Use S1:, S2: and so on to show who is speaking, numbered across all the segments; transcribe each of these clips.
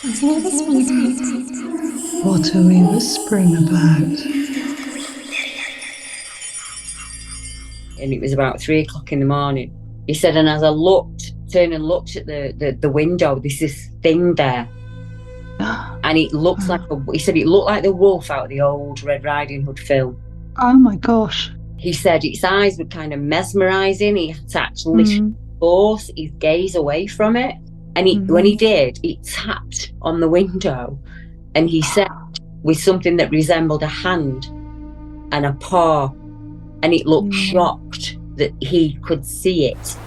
S1: What are we whispering about?
S2: And it was about 3 o'clock in the morning. He said, and as I turned and looked at the window, there's this thing there. And it looks like, he said, it looked like the wolf out of the old Red Riding Hood film.
S1: Oh my gosh.
S2: He said its eyes were kind of mesmerizing. He had to actually
S1: Mm,
S2: force his gaze away from it. And when he did, he tapped on the window and he said, with something that resembled a hand and a paw, and it looked shocked that he could see it.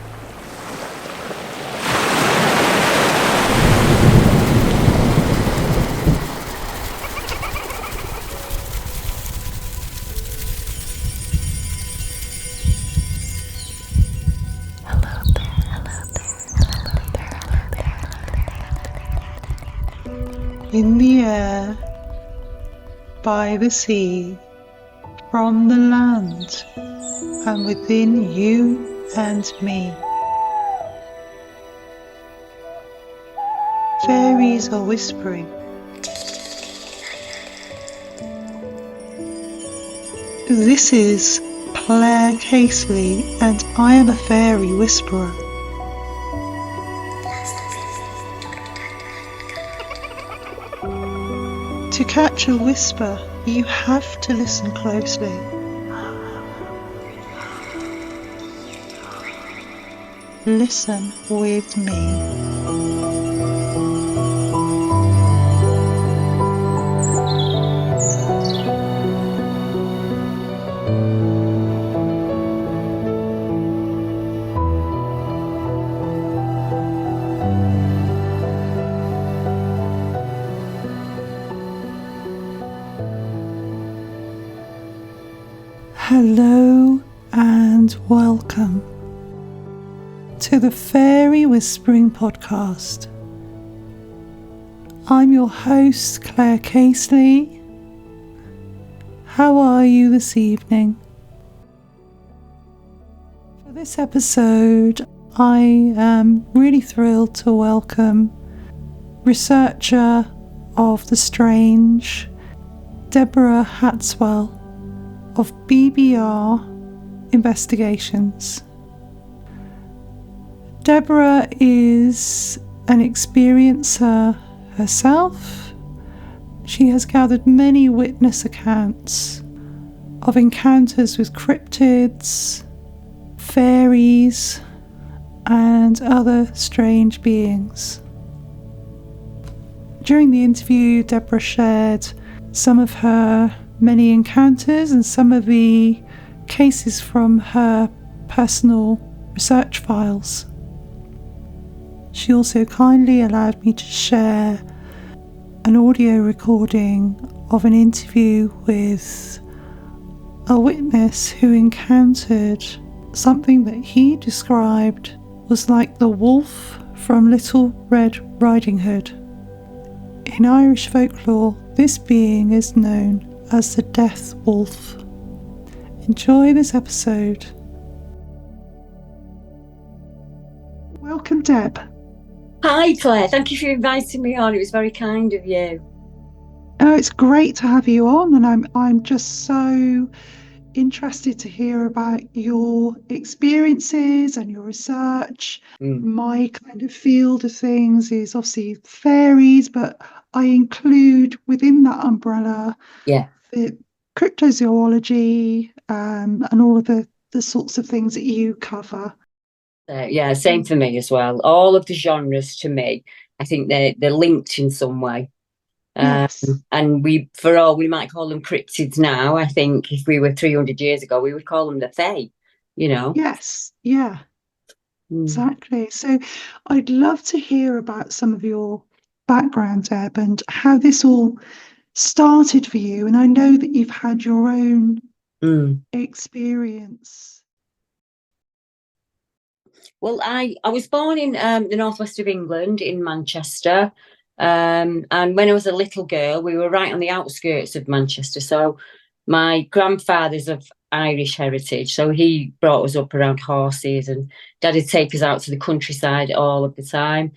S1: In the air, by the sea, from the land, and within you and me. Fairies are whispering. This is Claire Casely, and I am a fairy whisperer. To catch a whisper, you have to listen closely. Listen with me. Hello and welcome to the Fairy Whispering Podcast. I'm your host, Claire Casely. How are you this evening? For this episode, I am really thrilled to welcome researcher of the strange, Deborah Hatswell of BBR Investigations. Deborah is an experiencer herself. She has gathered many witness accounts of encounters with cryptids, fairies, and other strange beings. During the interview, Deborah shared some of her many encounters and some of the cases from her personal research files. She also kindly allowed me to share an audio recording of an interview with a witness who encountered something that he described was like the wolf from Little Red Riding Hood. In Irish folklore, this being is known as the Death Wolf. Enjoy this episode. Welcome, Deb.
S2: Hi, Claire. Thank you for inviting me on. It was very kind of you.
S1: Oh, it's great to have you on, and I'm just so interested to hear about your experiences and your research. My kind of field of things is obviously fairies, but I include within that umbrella the cryptozoology and all of the sorts of things that you cover.
S2: Same for me as well. All of the genres to me, I think they're linked in some way.
S1: Yes.
S2: And we might call them cryptids now. I think if we were 300 years ago, we would call them the Fae,
S1: Yes, yeah, exactly. So I'd love to hear about some of your background, Deb, and how this all started for you. And I know that you've had your own experience.
S2: Well, I was born in the northwest of England, in Manchester. And when I was a little girl, we were right on the outskirts of Manchester. So my grandfather's of Irish heritage. So he brought us up around horses, and Dad would take us out to the countryside all of the time.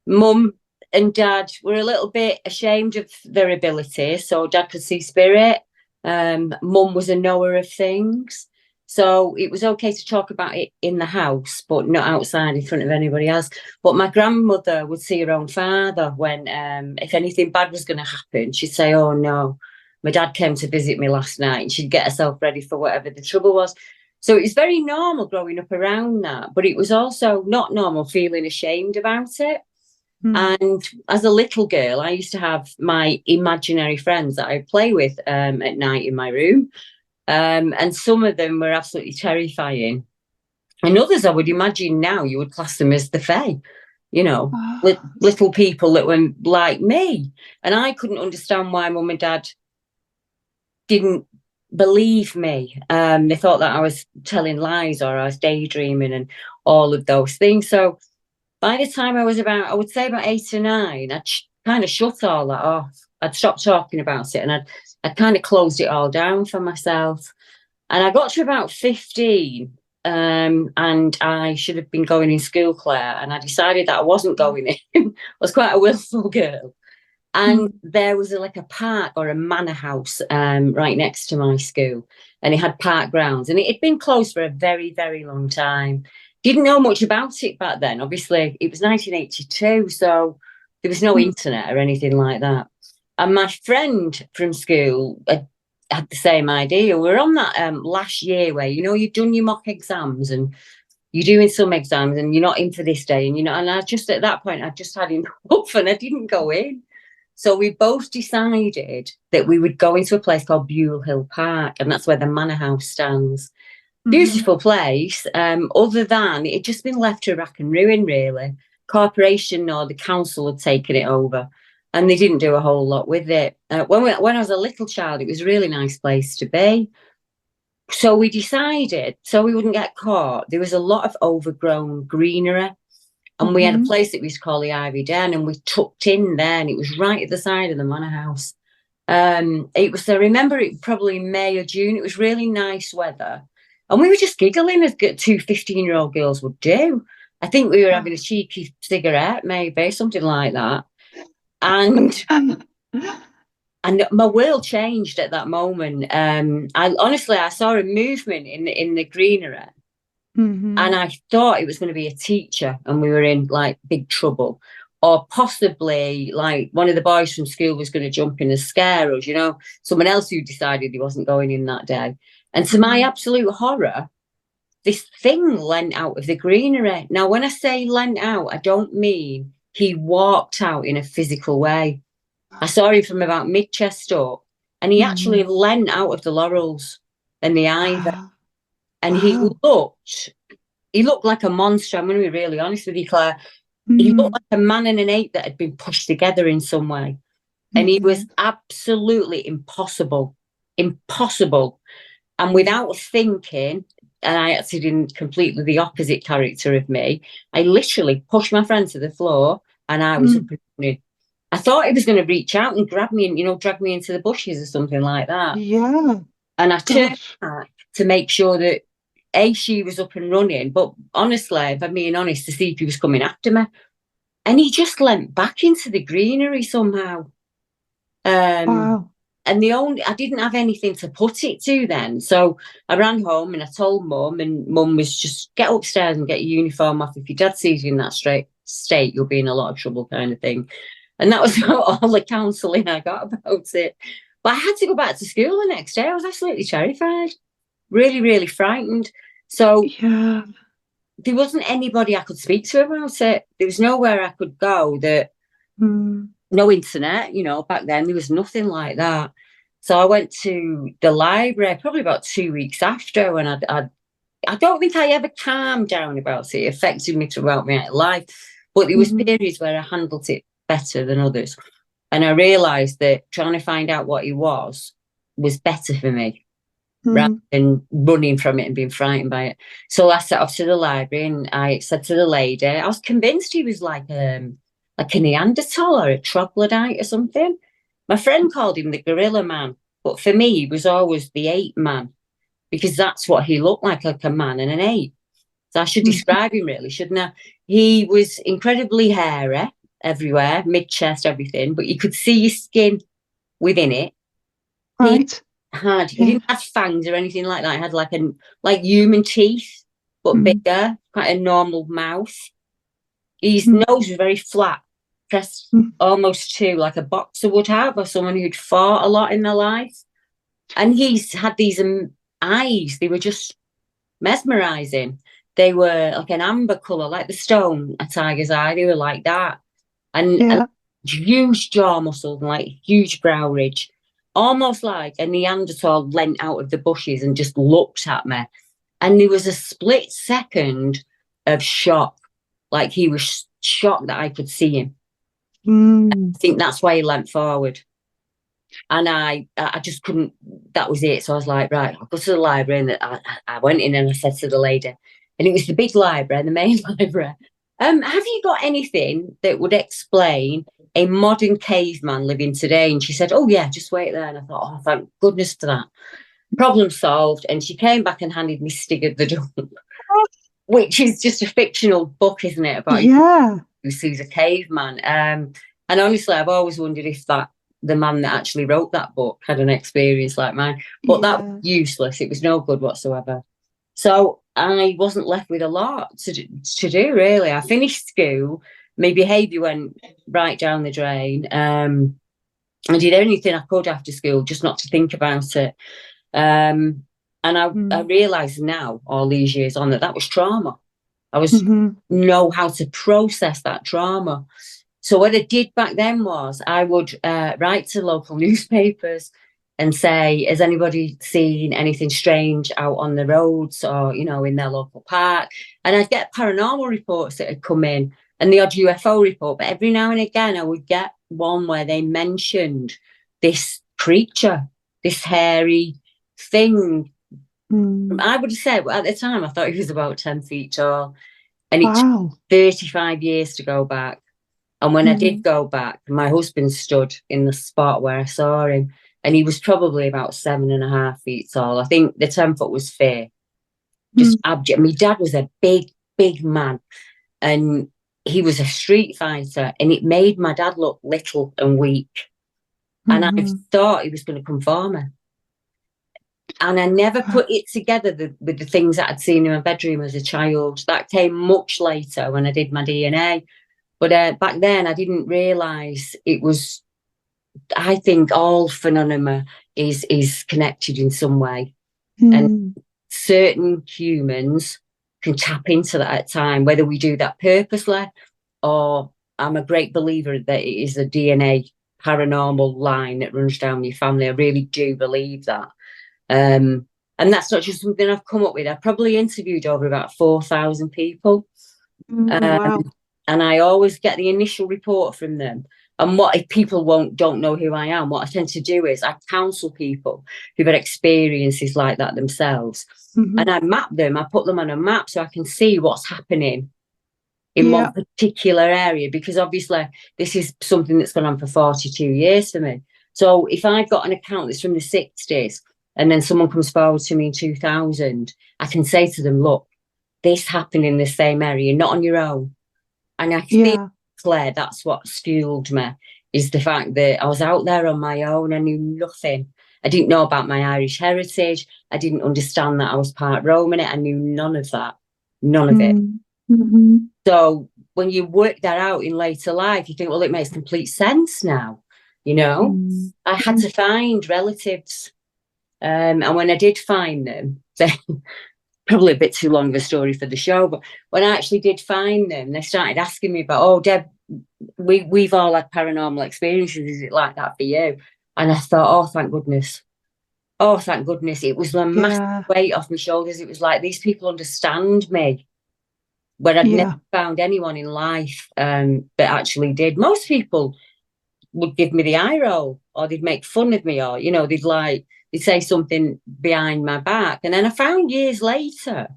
S2: Mum and Dad were a little bit ashamed of their abilities. So Dad could see spirit. Mum was a knower of things. So it was okay to talk about it in the house, but not outside in front of anybody else. But my grandmother would see her own father when, if anything bad was going to happen, she'd say, oh no, my dad came to visit me last night, and she'd get herself ready for whatever the trouble was. So it was very normal growing up around that, but it was also not normal feeling ashamed about it. And as a little girl, I used to have my imaginary friends that I would play with at night in my room. And some of them were absolutely terrifying. And others, I would imagine now, you would class them as the Fae, you know, little people that were like me. And I couldn't understand why Mum and Dad didn't believe me. They thought that I was telling lies or I was daydreaming and all of those things. So by the time I was about, I would say about 8 or 9, I'd kind of shut all that off. I'd stopped talking about it, and I'd kind of closed it all down for myself. And I got to about 15, and I should have been going in school, Claire, and I decided that I wasn't going in. I was quite a willful girl. And there was like a park or a manor house right next to my school, and it had park grounds, and it had been closed for a very, very long time. Didn't know much about it back then. Obviously, it was 1982, so there was no internet or anything like that. And my friend from school had the same idea. We were on that last year where, you know, you've done your mock exams and you're doing some exams and you're not in for this day. And, you know, and I just, at that point, I just had enough and I didn't go in. So we both decided that we would go into a place called Buell Hill Park, and that's where the manor house stands. Beautiful place. Other than it had just been left to rack and ruin, really. Corporation or the council had taken it over, and they didn't do a whole lot with it. When I was a little child, it was a really nice place to be. So we decided, so we wouldn't get caught, there was a lot of overgrown greenery, and we had a place that we used to call the Ivy Den, and we tucked in there, and it was right at the side of the manor house. It was, I remember it probably May or June. It was really nice weather. And we were just giggling as two 15-year-old girls would do. I think we were having a cheeky cigarette, maybe, something like that. And my world changed at that moment. I saw a movement in the greenery. And I thought it was going to be a teacher and we were in like big trouble. Or possibly like one of the boys from school was going to jump in and scare us, you know, someone else who decided he wasn't going in that day. And to my absolute horror, this thing leant out of the greenery. Now, when I say leant out, I don't mean he walked out in a physical way. I saw him from about mid-chest up, and he actually leant out of the laurels and the ivy. And he looked like a monster. I'm going to be really honest with you, Claire. He looked like a man and an ape that had been pushed together in some way. And he was absolutely impossible. And without thinking, and I actually did completely the opposite character of me, I literally pushed my friend to the floor and I was running. I thought he was going to reach out and grab me and, you know, drag me into the bushes or something like that.
S1: Yeah.
S2: And I turned back to make sure that, A, she was up and running, but honestly, if I'm being honest, to see if he was coming after me. And he just leant back into the greenery somehow.
S1: Wow.
S2: And I didn't have anything to put it to then. So I ran home and I told Mum, and Mum was just, get upstairs and get your uniform off. If your dad sees you in that state, you'll be in a lot of trouble, kind of thing. And that was about all the counselling I got about it. But I had to go back to school the next day. I was absolutely terrified, really, really frightened. So there wasn't anybody I could speak to about it. There was nowhere I could go that... No internet, you know, back then there was nothing like that. So I went to the library probably about 2 weeks after, and I don't think I ever calmed down about it. It affected me throughout my life, but there was periods where I handled it better than others. And I realised that trying to find out what he was better for me rather than running from it and being frightened by it. So I set off to the library and I said to the lady, I was convinced he was like a Neanderthal or a troglodyte or something. My friend called him the Gorilla Man, but for me, he was always the Ape Man, because that's what he looked like a man and an ape. So I should describe him really, shouldn't I? He was incredibly hairy. everywhere, mid-chest, everything, but you could see your skin within it.
S1: Right.
S2: He didn't have fangs or anything like that. He had like human teeth, but bigger, quite a normal mouth. His nose was very flat, pressed almost to like a boxer would have, or someone who'd fought a lot in their life. And he's had these eyes. They were just mesmerizing. They were like an amber colour, like the stone, a tiger's eye. They were like that. And huge jaw muscles and like huge brow ridge. Almost like a Neanderthal leant out of the bushes and just looked at me. And there was a split second of shock. Like he was shocked that I could see him. I think that's why he leant forward. And I just couldn't, that was it. So I was like, right, I'll go to the library. And I went in and I said to the lady, and it was the big library, the main library, have you got anything that would explain a modern caveman living today? And she said, oh, yeah, just wait there. And I thought, oh, thank goodness for that. Problem solved. And she came back and handed me Stigger the Dump, which is just a fictional book, isn't it? About who sees a caveman. And honestly, I've always wondered if the man that actually wrote that book had an experience like mine. But that was useless. It was no good whatsoever. So I wasn't left with a lot to do, really. I finished school. My behaviour went right down the drain. I did anything I could after school just not to think about it. And I realise now, all these years on, that was trauma. I was know how to process that trauma. So what I did back then was I would write to local newspapers and say, has anybody seen anything strange out on the roads or, in their local park? And I'd get paranormal reports that had come in and the odd UFO report. But every now and again, I would get one where they mentioned this creature, this hairy thing. I would have said, well, at the time, I thought he was about 10 feet tall. And it took 35 years to go back. And when I did go back, my husband stood in the spot where I saw him. And he was probably about 7.5 feet tall. I think the 10 foot was fair. Just abject. My dad was a big, big man. And he was a street fighter. And it made my dad look little and weak. And I thought he was going to come for me. And I never put it together with the things that I'd seen in my bedroom as a child. That came much later when I did my DNA. But back then, I didn't realise it was... I think all phenomena is connected in some way. And certain humans can tap into that at time, whether we do that purposely or I'm a great believer that it is a DNA paranormal line that runs down your family. I really do believe that. And that's not just something I've come up with. I've probably interviewed over about 4,000 people.
S1: Wow.
S2: And I always get the initial report from them. And what if people don't know who I am? What I tend to do is I counsel people who've had experiences like that themselves. And I map them. I put them on a map so I can see what's happening in one particular area. Because obviously this is something that's gone on for 42 years for me. So if I've got an account that's from the 60s and then someone comes forward to me in 2000, I can say to them, look, this happened in the same area, not on your own. And I think, Claire, that's what fueled me, is the fact that I was out there on my own. I knew nothing. I didn't know about my Irish heritage. I didn't understand that I was part Roman. I knew none of that, none of it. So when you work that out in later life, you think, well, it makes complete sense now, I had to find relatives. And when I did find them, probably a bit too long of a story for the show, but when I actually did find them, they started asking me about, oh, Deb, we've all had paranormal experiences. Is it like that for you? And I thought, oh, thank goodness. Oh, thank goodness. It was a massive weight off my shoulders. It was like, these people understand me. But I'd never found anyone in life that actually did. Most people would give me the eye roll, or they'd make fun of me, or, they'd say something behind my back. And then I found years later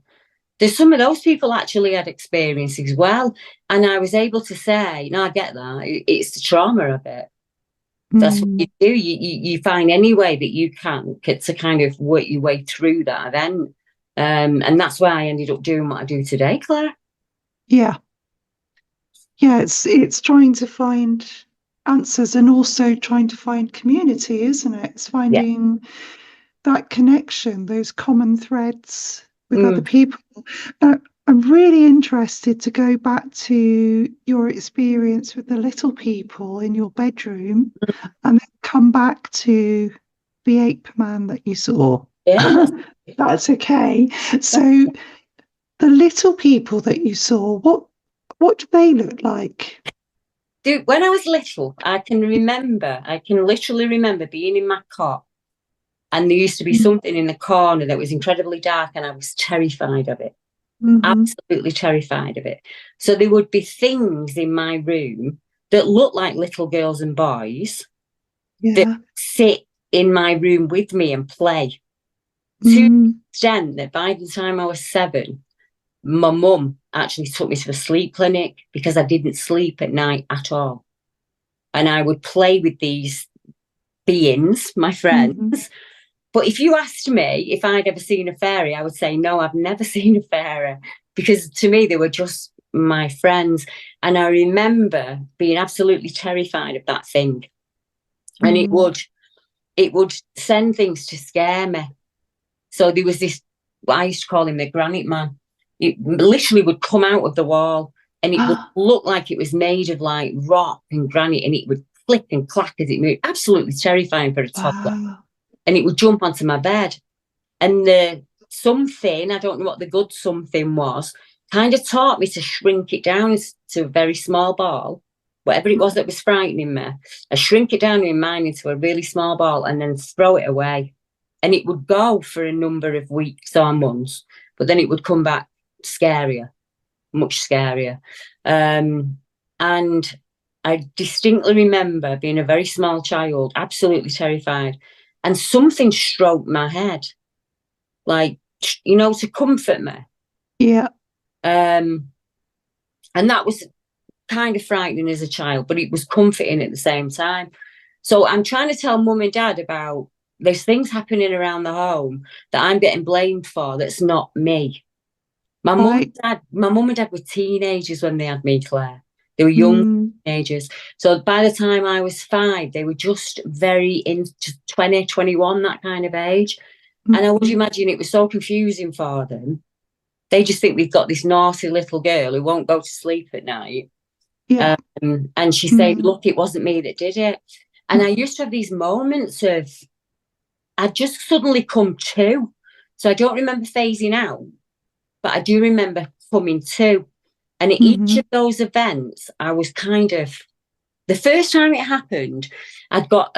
S2: that some of those people actually had experience as well. And I was able to say, no, I get that. It's the trauma of it. That's what you do. You find any way that you can to kind of work your way through that event. And that's why I ended up doing what I do today, Claire.
S1: Yeah. Yeah, it's trying to find answers and also trying to find community, isn't it? It's
S2: Yeah.
S1: finding that connection, those common threads with other
S2: Mm.
S1: people. Now, I'm really interested to go back to your experience with the little people in your bedroom and then come back to the ape man that you saw.
S2: Yeah.
S1: That's okay. So the little people that you saw, what do they look like?
S2: Dude, when I was little, I can literally remember being in my cot, and there used to be something in the corner that was incredibly dark, and I was terrified of it.
S1: Mm-hmm.
S2: Absolutely terrified of it. So there would be things in my room that looked like little girls and boys that
S1: Yeah.
S2: sit in my room with me and play, to the
S1: Mm.
S2: extent that by the time I was 7, my mum actually took me to a sleep clinic because I didn't sleep at night at all. And I would play with these beings, my friends.
S1: Mm-hmm.
S2: But if you asked me if I'd ever seen a fairy, I would say, no, I've never seen a fairy, because to me, they were just my friends. And I remember being absolutely terrified of that thing. And it would send things to scare me. So there was this, what I used to call him the granite man. It literally would come out of the wall, and it would look like it was made of like rock and granite, and it would click and clack as it moved. Absolutely terrifying for a toddler.
S1: Wow.
S2: And it would jump onto my bed. And the something, I don't know what the good something was, kind of taught me to shrink it down to a very small ball, whatever it was that was frightening me. I shrink it down in mine into a really small ball and then throw it away. And it would go for a number of weeks or months, but then it would come back scarier, much scarier. And I distinctly remember being a very small child, absolutely terrified, and something stroked my head, like, to comfort me.
S1: Yeah.
S2: And that was kind of frightening as a child, but it was comforting at the same time. So I'm trying to tell mum and dad about there's things happening around the home that I'm getting blamed for that's not me. My mum and dad were teenagers when they had me, Claire. They were young teenagers. So by the time I was 5, they were just very into 20, 21, that kind of age. And I would imagine it was so confusing for them. They just think we've got this naughty little girl who won't go to sleep at night.
S1: Yeah.
S2: And she said, look, it wasn't me that did it. And I used to have these moments of, I'd just suddenly come to. So I don't remember phasing out, but I do remember coming to. And at each of those events, I was kind of, the first time it happened, I'd got,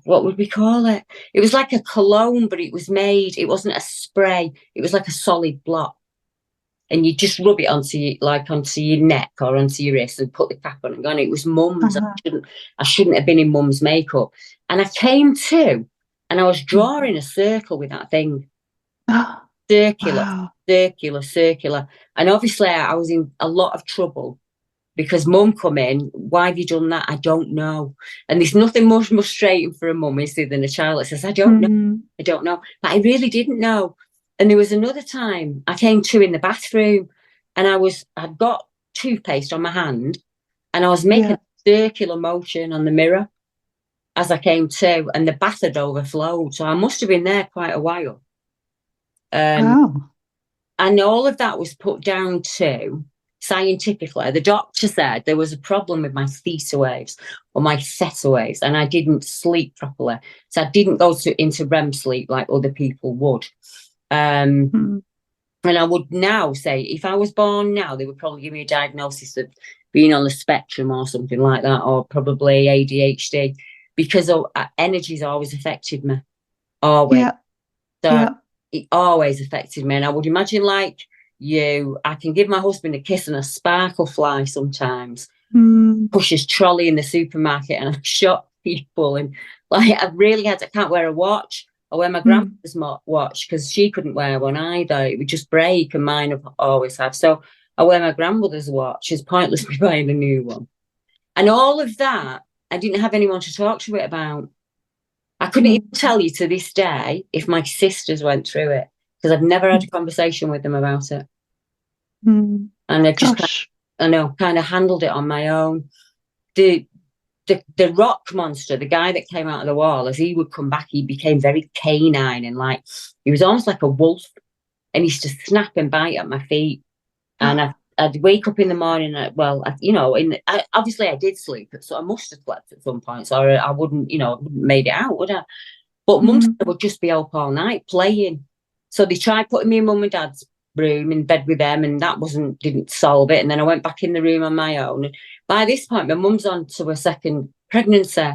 S2: what would we call it? It was like a cologne, but it wasn't a spray. It was like a solid block. And you just rub it onto your neck or onto your wrist and put the cap on and go. And it was mum's. I shouldn't have been in mum's makeup. And I came to, and I was drawing a circle with that thing. Circular. And obviously I was in a lot of trouble because mum come in. Why have you done that? I don't know. And there's nothing more frustrating for a mum, is there, than a child that says, I don't know. But I really didn't know. And there was another time I came to in the bathroom, and I'd got toothpaste on my hand, and I was making a circular motion on the mirror as I came to, and the bath had overflowed. So I must have been there quite a while. And all of that was put down to, scientifically, the doctor said there was a problem with my theta waves or my theta waves, and I didn't sleep properly. So I didn't go into REM sleep like other people would. And I would now say, if I was born now, they would probably give me a diagnosis of being on the spectrum or something like that, or probably ADHD, because energy's always affected me. Always. It always affected me. And I would imagine, like you, I can give my husband a kiss and a sparkle fly sometimes, push his trolley in the supermarket, and I shock people. And like, I can't wear a watch. I wear my grandmother's watch because she couldn't wear one either. It would just break, and mine have always have. So I wear my grandmother's watch. It's pointless me buying a new one. And all of that, I didn't have anyone to talk to it about. I couldn't even tell you to this day if my sisters went through it, because I've never had a conversation with them about it. And I just I know, kind of handled it on my own. The rock monster, the guy that came out of the wall, as he would come back, he became very canine and like he was almost like a wolf, and he used to snap and bite at my feet. And I'd wake up in the morning. Obviously I did sleep, so I must have slept at some point, so I wouldn't, made it out, would I? But Mum would just be up all night playing. So they tried putting me in Mum and Dad's room in bed with them, and that didn't solve it. And then I went back in the room on my own. And by this point, my mum's on to her second pregnancy.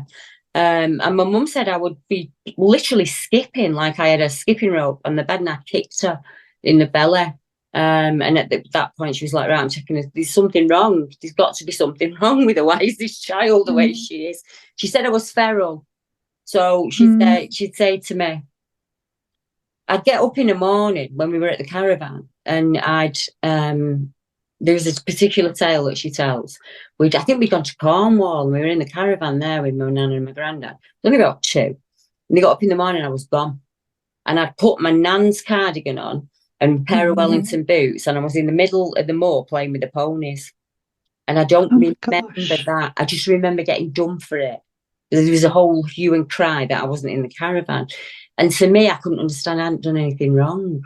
S2: And my mum said I would be literally skipping, like I had a skipping rope on the bed, and I kicked her in the belly. And at that point, she was like, right, I'm checking, there's something wrong. There's got to be something wrong with her. Why is this child the way she is? She said I was feral. So she'd say to me, I'd get up in the morning when we were at the caravan, and there was a particular tale that she tells. I think we'd gone to Cornwall, and we were in the caravan there with my nan and my granddad. It was only about 2. And they got up in the morning, I was gone. And I'd put my nan's cardigan on and a pair of Wellington boots, and I was in the middle of the moor playing with the ponies. And I don't remember that. I just remember getting done for it. There was a whole hue and cry that I wasn't in the caravan. And to me, I couldn't understand I hadn't done anything wrong.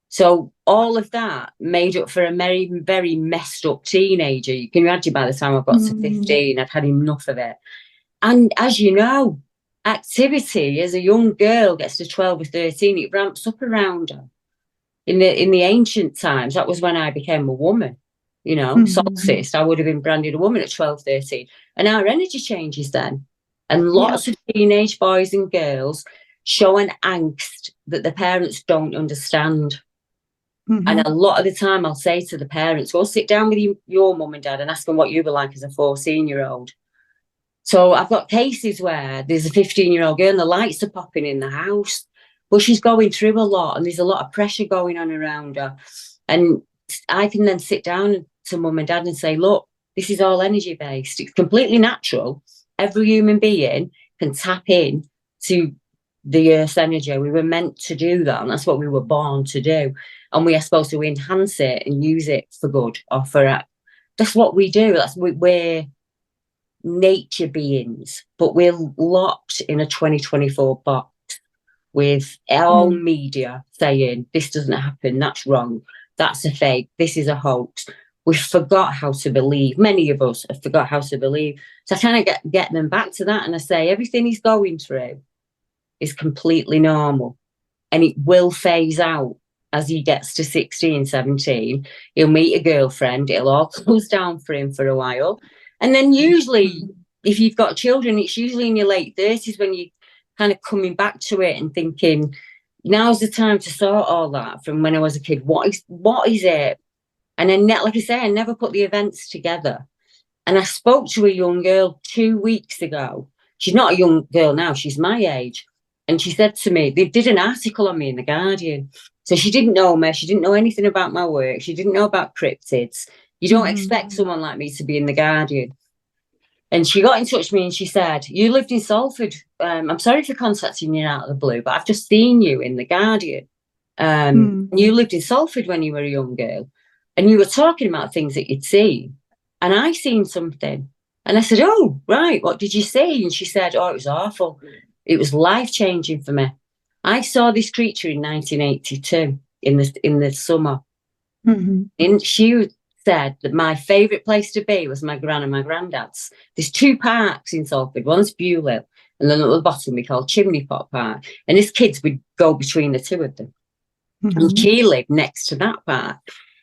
S2: So all of that made up for a very, very messed up teenager. You can imagine by the time I got to 15, I'd had enough of it. And as you know, activity as a young girl gets to 12 or 13, it ramps up around her. In the ancient times, that was when I became a woman. Solstice, I would have been branded a woman at 12, 13. And our energy changes then. And lots of teenage boys and girls show an angst that the parents don't understand. And a lot of the time I'll say to the parents, go sit down with your mum and dad and ask them what you were like as a 14-year-old. So I've got cases where there's a 15-year-old girl and the lights are popping in the house, but she's going through a lot and there's a lot of pressure going on around her. And I can then sit down to mum and dad and say, look, this is all energy based. It's completely natural. Every human being can tap in to the earth's energy. We were meant to do that, and that's what we were born to do. And we are supposed to enhance it and use it for good or for that's what we do. We're nature beings, but we're locked in a 2024 box with all media saying this doesn't happen, that's wrong, that's a fake, this is a hoax. We forgot how to believe. Many of us have forgot how to believe. So I kind of get them back to that, and I say everything he's going through is completely normal, and it will phase out as he gets to 16, 17. He'll meet a girlfriend, it'll all close down for him for a while. And then usually, if you've got children, it's usually in your late 30s when you're kind of coming back to it and thinking, now's the time to sort all that from when I was a kid. What is it? And then, like I say, I never put the events together. And I spoke to a young girl 2 weeks ago. She's not a young girl now, she's my age. And she said to me, they did an article on me in The Guardian. So she didn't know me. She didn't know anything about my work. She didn't know about cryptids. You don't expect someone like me to be in The Guardian. And she got in touch with me and she said, you lived in Salford. I'm sorry for contacting you out of the blue, but I've just seen you in The Guardian. You lived in Salford when you were a young girl. And you were talking about things that you'd seen. And I seen something. And I said, oh, right, what did you see? And she said, oh, it was awful. It was life-changing for me. I saw this creature in 1982 in the summer. And she said that my favourite place to be was my gran and my granddad's. There's 2 parks in Salford. One's Bewley, and then at the bottom we call Chimney Pot Park. And as kids, we'd go between the 2 of them. And she lived next to that park.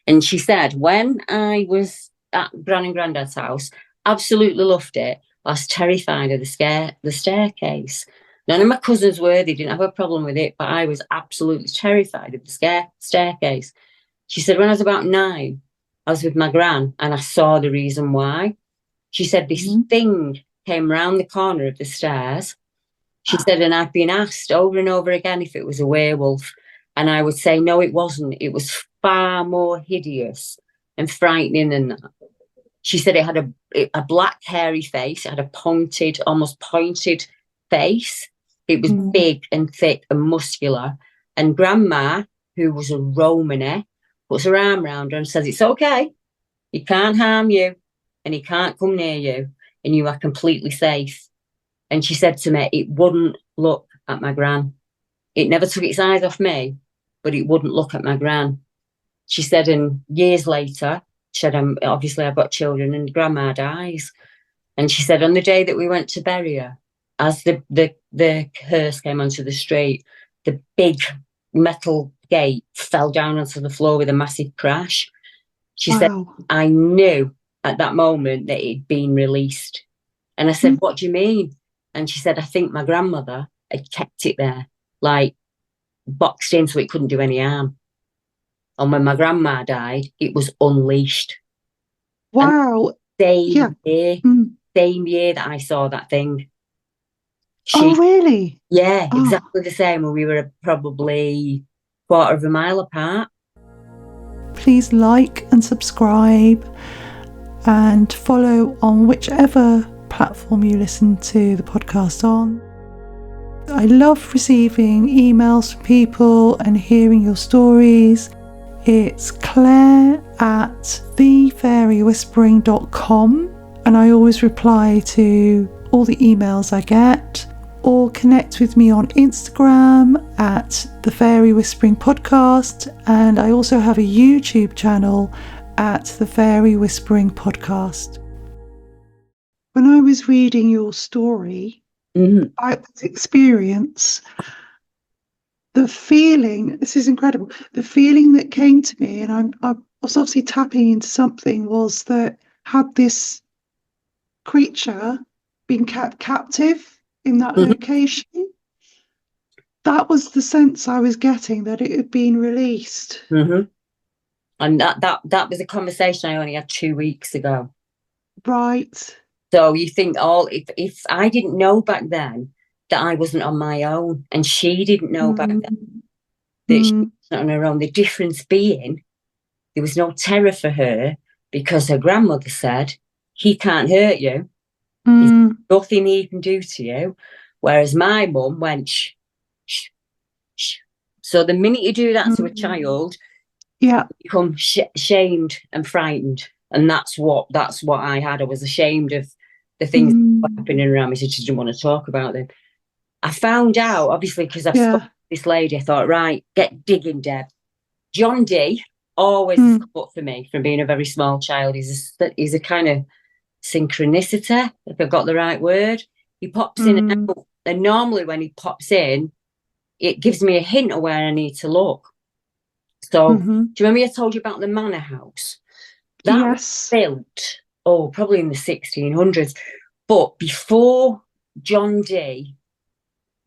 S2: And she said, when I was at Gran and Granddad's house, absolutely loved it. I was terrified of the staircase. None of my cousins were. They didn't have a problem with it, but I was absolutely terrified of the staircase. She said, when I was about 9, I was with my gran and I saw the reason why. She said, this thing came round the corner of the stairs. She said, and I've been asked over and over again if it was a werewolf. And I would say, no, it wasn't. It was far more hideous and frightening than that. She said it had a black, hairy face. It had a almost pointed face. It was big and thick and muscular. And Grandma, who was a Romany, puts her arm around her and says, it's okay. He can't harm you and he can't come near you and you are completely safe. And she said to me, it wouldn't look at my gran. It never took its eyes off me, but it wouldn't look at my gran. She said, and years later, she said, obviously I've got children and grandma dies. And she said, on the day that we went to bury her, as the hearse came onto the street, the big metal gate fell down onto the floor with a massive crash. She said, I knew at that moment that it'd been released. And I said, what do you mean? And she said, I think my grandmother had kept it there, like boxed in so it couldn't do any harm. And when my grandma died, it was unleashed.
S1: Wow.
S2: Same year that I saw that thing.
S1: Oh, really?
S2: Yeah, exactly the same. When we were probably a quarter of a mile apart.
S1: Please like and subscribe and follow on whichever platform you listen to the podcast on. I love receiving emails from people and hearing your stories. It's claire@thefairywhispering.com, and I always reply to all the emails I get. Or connect with me on Instagram at the Fairy Whispering Podcast, and I also have a YouTube channel at the Fairy Whispering Podcast. When I was reading your story about this experience, the feeling, this is incredible, the feeling that came to me, and I was obviously tapping into something, was that had this creature been kept captive in that location, that was the sense I was getting, that it had been released.
S2: And that was a conversation I only had 2 weeks ago.
S1: Right.
S2: So you think, if I didn't know back then that I wasn't on my own, and she didn't know back then that she wasn't on her own, the difference being there was no terror for her because her grandmother said, he can't hurt you. There's nothing he can do to you. Whereas my mum went, shh, shh, shh. So the minute you do that to a child, you become shamed and frightened. And that's what I had. I was ashamed of the things that were happening around me, so I just didn't want to talk about them. I found out, obviously, because I've spoken to this lady, I thought, right, get digging, Deb. John D always has come up for me from being a very small child. He's a kind of synchronicity, if I've got the right word. He pops in and out, and normally when he pops in, it gives me a hint of where I need to look. So do you remember I told you about the manor house? That was built, probably in the 1600s. But before John D,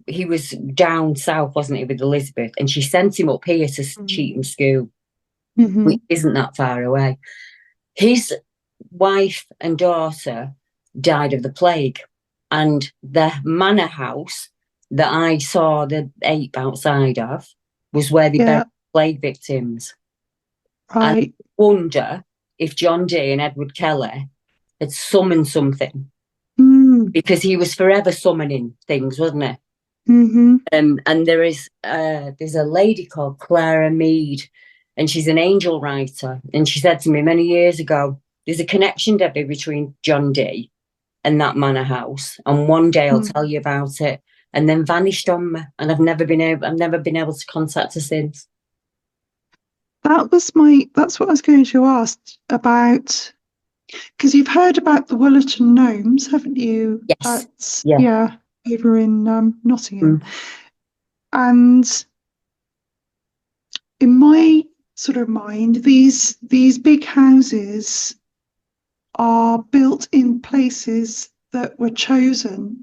S2: he was down south, wasn't he, with Elizabeth, and she sent him up here to Cheetham School, which isn't that far away. His wife and daughter died of the plague, and the manor house that I saw the ape outside of was where they buried plague victims. Right. And I wonder if John Dee and Edward Kelly had summoned something, because he was forever summoning things, wasn't he? And there's a lady called Clara Mead, and she's an angel writer, and she said to me many years ago, there's a connection, Debbie, between John Dee and that manor house, and one day I'll tell you about it. And then vanished on me, and I've never been able to contact her since.
S1: That's what I was going to ask about, because you've heard about the Willerton gnomes, haven't you?
S2: Yes.
S1: Over in Nottingham. And in my sort of mind, these big houses are built in places that were chosen.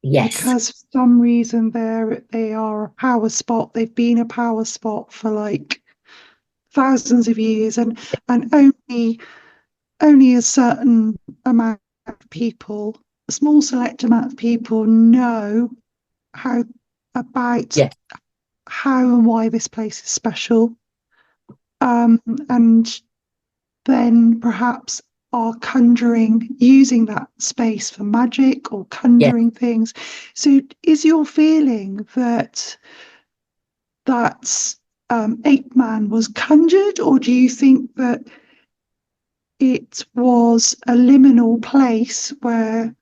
S1: Yes. Because for some reason they are a power spot. They've been a power spot for like thousands of years, and only a certain amount of people, a small select amount of people, know how and why this place is special, and then perhaps are using that space for magic or conjuring things. So is your feeling that Ape Man was conjured, or do you think that it was a liminal place where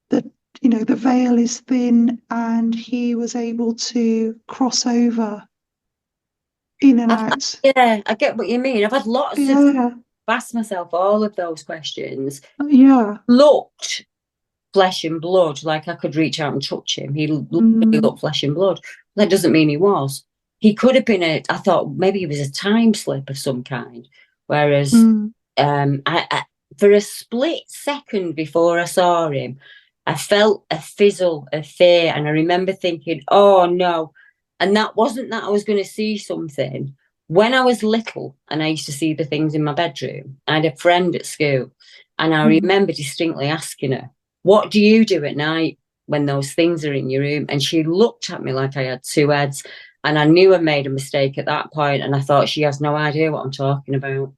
S1: the veil is thin, and he was able to cross over in and out.
S2: Yeah, I get what you mean. I've had lots of asked myself all of those questions.
S1: Yeah.
S2: Looked flesh and blood, like I could reach out and touch him. He looked flesh and blood. That doesn't mean he was. He could have been I thought maybe he was a time slip of some kind. Whereas for a split second before I saw him, I felt a fizzle of fear, and I remember thinking, oh no. And that wasn't that I was going to see something. When I was little and I used to see the things in my bedroom, I had a friend at school, and I remember distinctly asking her, what do you do at night when those things are in your room? And she looked at me like I had two heads, and I knew I made a mistake at that point, and I thought, she has no idea what I'm talking about.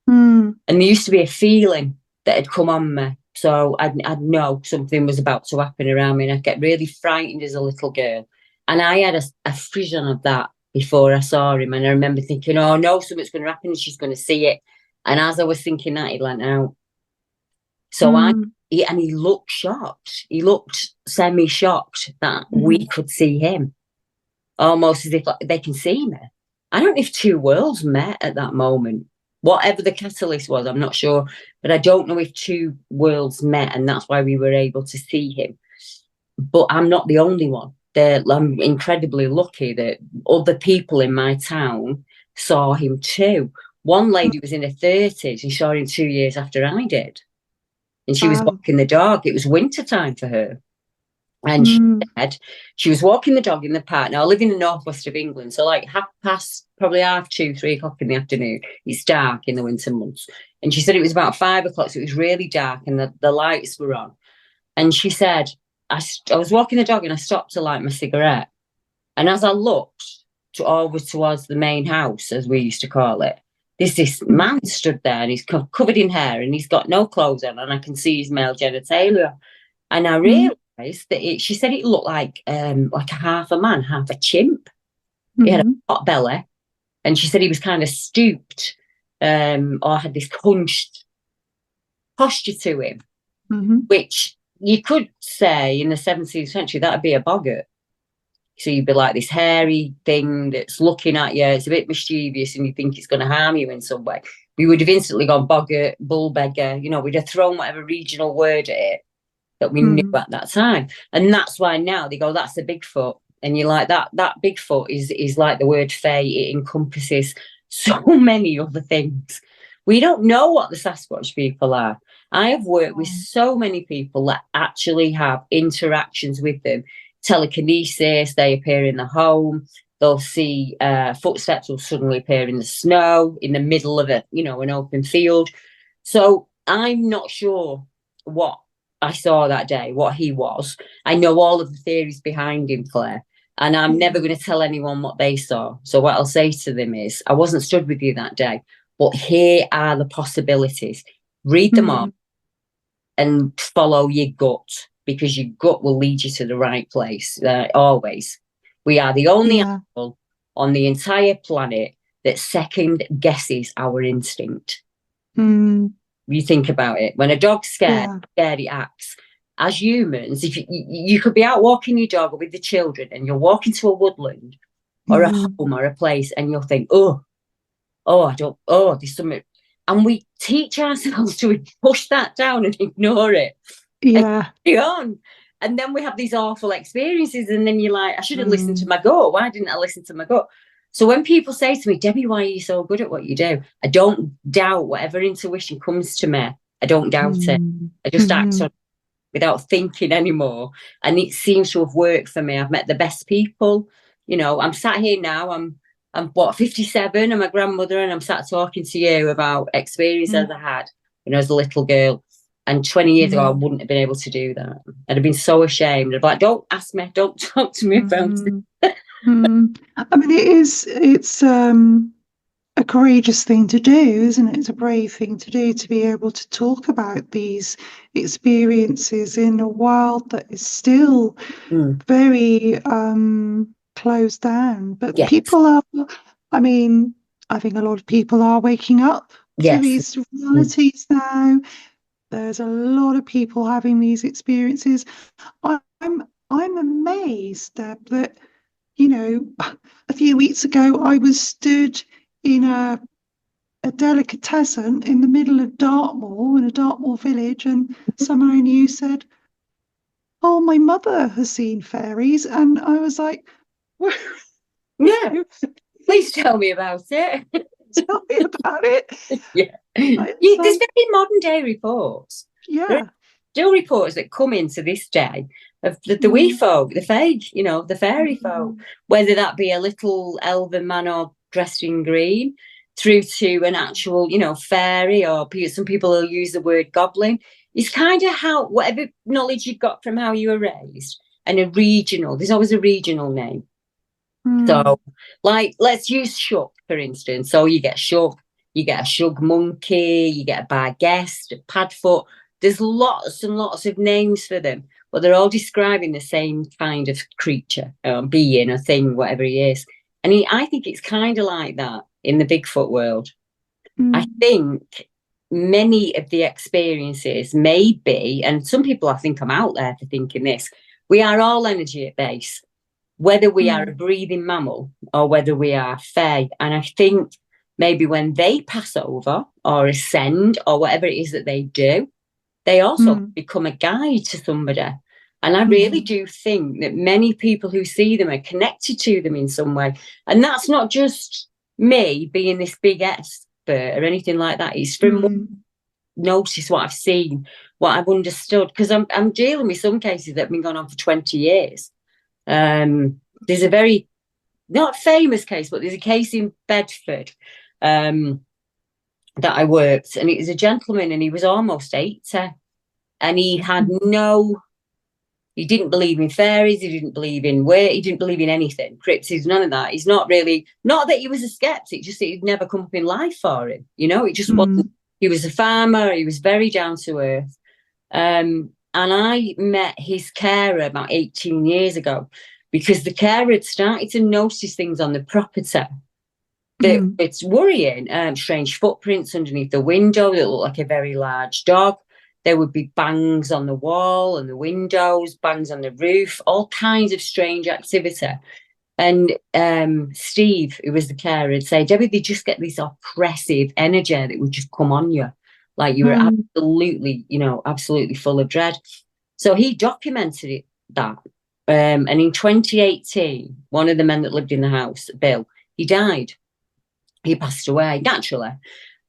S2: And there used to be a feeling that had come on me. So I'd know something was about to happen around me, and I'd get really frightened as a little girl. And I had a vision of that before I saw him. And I remember thinking, oh no, something's going to happen and she's going to see it. And as I was thinking that, he went out. So he looked shocked. He looked semi-shocked that we could see him. Almost as if they can see me. I don't know if two worlds met at that moment. Whatever the catalyst was, I'm not sure. But I don't know if two worlds met, and that's why we were able to see him. But I'm not the only one. I'm incredibly lucky that other people in my town saw him too. One lady was in her 30s and saw him 2 years after I did. And she was walking the dog. It was winter time for her. And she said she was walking the dog in the park. Now, I live in the northwest of England, so like probably 2:30, 3 o'clock in the afternoon. It's dark in the winter months. And she said it was about 5 o'clock, so it was really dark and the lights were on. And she said, I was walking the dog and I stopped to light my cigarette. And as I looked towards the main house, as we used to call it, there's this man stood there, and he's covered in hair and he's got no clothes on, and I can see his male genitalia. And I realised that she said it looked like a half a man, half a chimp. He had a pot belly, and she said he was kind of stooped, or had this hunched posture to him, which you could say in the 17th century that'd be a boggart. So you'd be like this hairy thing that's looking at you. It's a bit mischievous, and you think it's going to harm you in some way. We would have instantly gone boggart, bull beggar. We'd have thrown whatever regional word at it that we knew at that time. And that's why now they go, that's a Bigfoot. And you're like, that Bigfoot is like the word fae. It encompasses so many other things. We don't know what the Sasquatch people are. I have worked with so many people that actually have interactions with them. Telekinesis, they appear in the home. They'll see footsteps will suddenly appear in the snow, in the middle of an open field. So I'm not sure what I saw that day, what he was. I know all of the theories behind him, Claire, and I'm never going to tell anyone what they saw. So what I'll say to them is, I wasn't stood with you that day, but here are the possibilities. Read them all and follow your gut, because your gut will lead you to the right place, always. We are the only animal on the entire planet that second guesses our instinct. You think about it. When a dog's scared, it acts. As humans, if you could be out walking your dog with the children, and you're walking to a woodland or a home or a place, and you'll think, there's something. And we teach ourselves to push that down and ignore it. Yeah. And then we have these awful experiences, and then you're like, I should have listened to my gut. Why didn't I listen to my gut? So when people say to me, Debbie, why are you so good at what you do? I don't doubt whatever intuition comes to me. I don't doubt it. I just act on it without thinking anymore. And it seems to have worked for me. I've met the best people. I'm sat here now. I'm 57, and my grandmother, and I'm sat talking to you about experiences I had as a little girl. And 20 years ago, I wouldn't have been able to do that. I'd have been so ashamed. I'd be like, don't ask me, don't talk to me about it.
S1: I mean, it's a courageous thing to do, isn't it? It's a brave thing to do, to be able to talk about these experiences in a world that is still very closed down. But people are, I think a lot of people are waking up to
S2: Yes.
S1: these realities now. There's a lot of people having these experiences. I'm amazed, Deb, that, a few weeks ago I was stood in a delicatessen in the middle of Dartmoor, in a Dartmoor village, and someone you said, "Oh, my mother has seen fairies," and I was like,
S2: Yeah, please tell me about it.
S1: "Tell me about it."
S2: Yeah.
S1: It's
S2: There's
S1: like,
S2: very modern day reports. There are
S1: yeah.
S2: still reports that come into this day of the wee folk, the fae, the fairy folk, whether that be a little elven man or dressed in green, through to an actual, fairy, or some people will use the word goblin. It's kind of how, whatever knowledge you got from how you were raised, and there's always a regional name. So, like, let's use Shook, for instance. So you get Shook, you get a Shug monkey, you get a Barghest, a Padfoot. There's lots and lots of names for them, but they're all describing the same kind of creature, being, a thing, whatever he is. And I think it's kind of like that in the Bigfoot world. I think many of the experiences may be, and some people, I think I'm out there for thinking this, we are all energy at base, whether we are a breathing mammal or whether we are fae. And I think maybe when they pass over or ascend or whatever it is that they do, they also become a guide to somebody. And I really do think that many people who see them are connected to them in some way. And that's not just me being this big expert or anything like that. It's from notice what I've seen, what I've understood, because I'm dealing with some cases that have been going on for 20 years. There's a very not famous case, but there's a case in Bedford that I worked, and it was a gentleman, and he was almost 80, and he didn't believe in fairies, he didn't believe in he didn't believe in anything, cryptids, none of that. He's not that he was a skeptic, just that he'd never come up in life for him. It just wasn't. He was a farmer, he was very down to earth. And I met his carer about 18 years ago, because the carer had started to notice things on the property that it's worrying. Strange footprints underneath the window that looked like a very large dog. There would be bangs on the wall and the windows, bangs on the roof, all kinds of strange activity. And Steve, who was the carer, would say, "Debbie, they just get this oppressive energy that would just come on you. Like you were absolutely full of dread." So he documented that. And in 2018, one of the men that lived in the house, Bill, he died. He passed away naturally.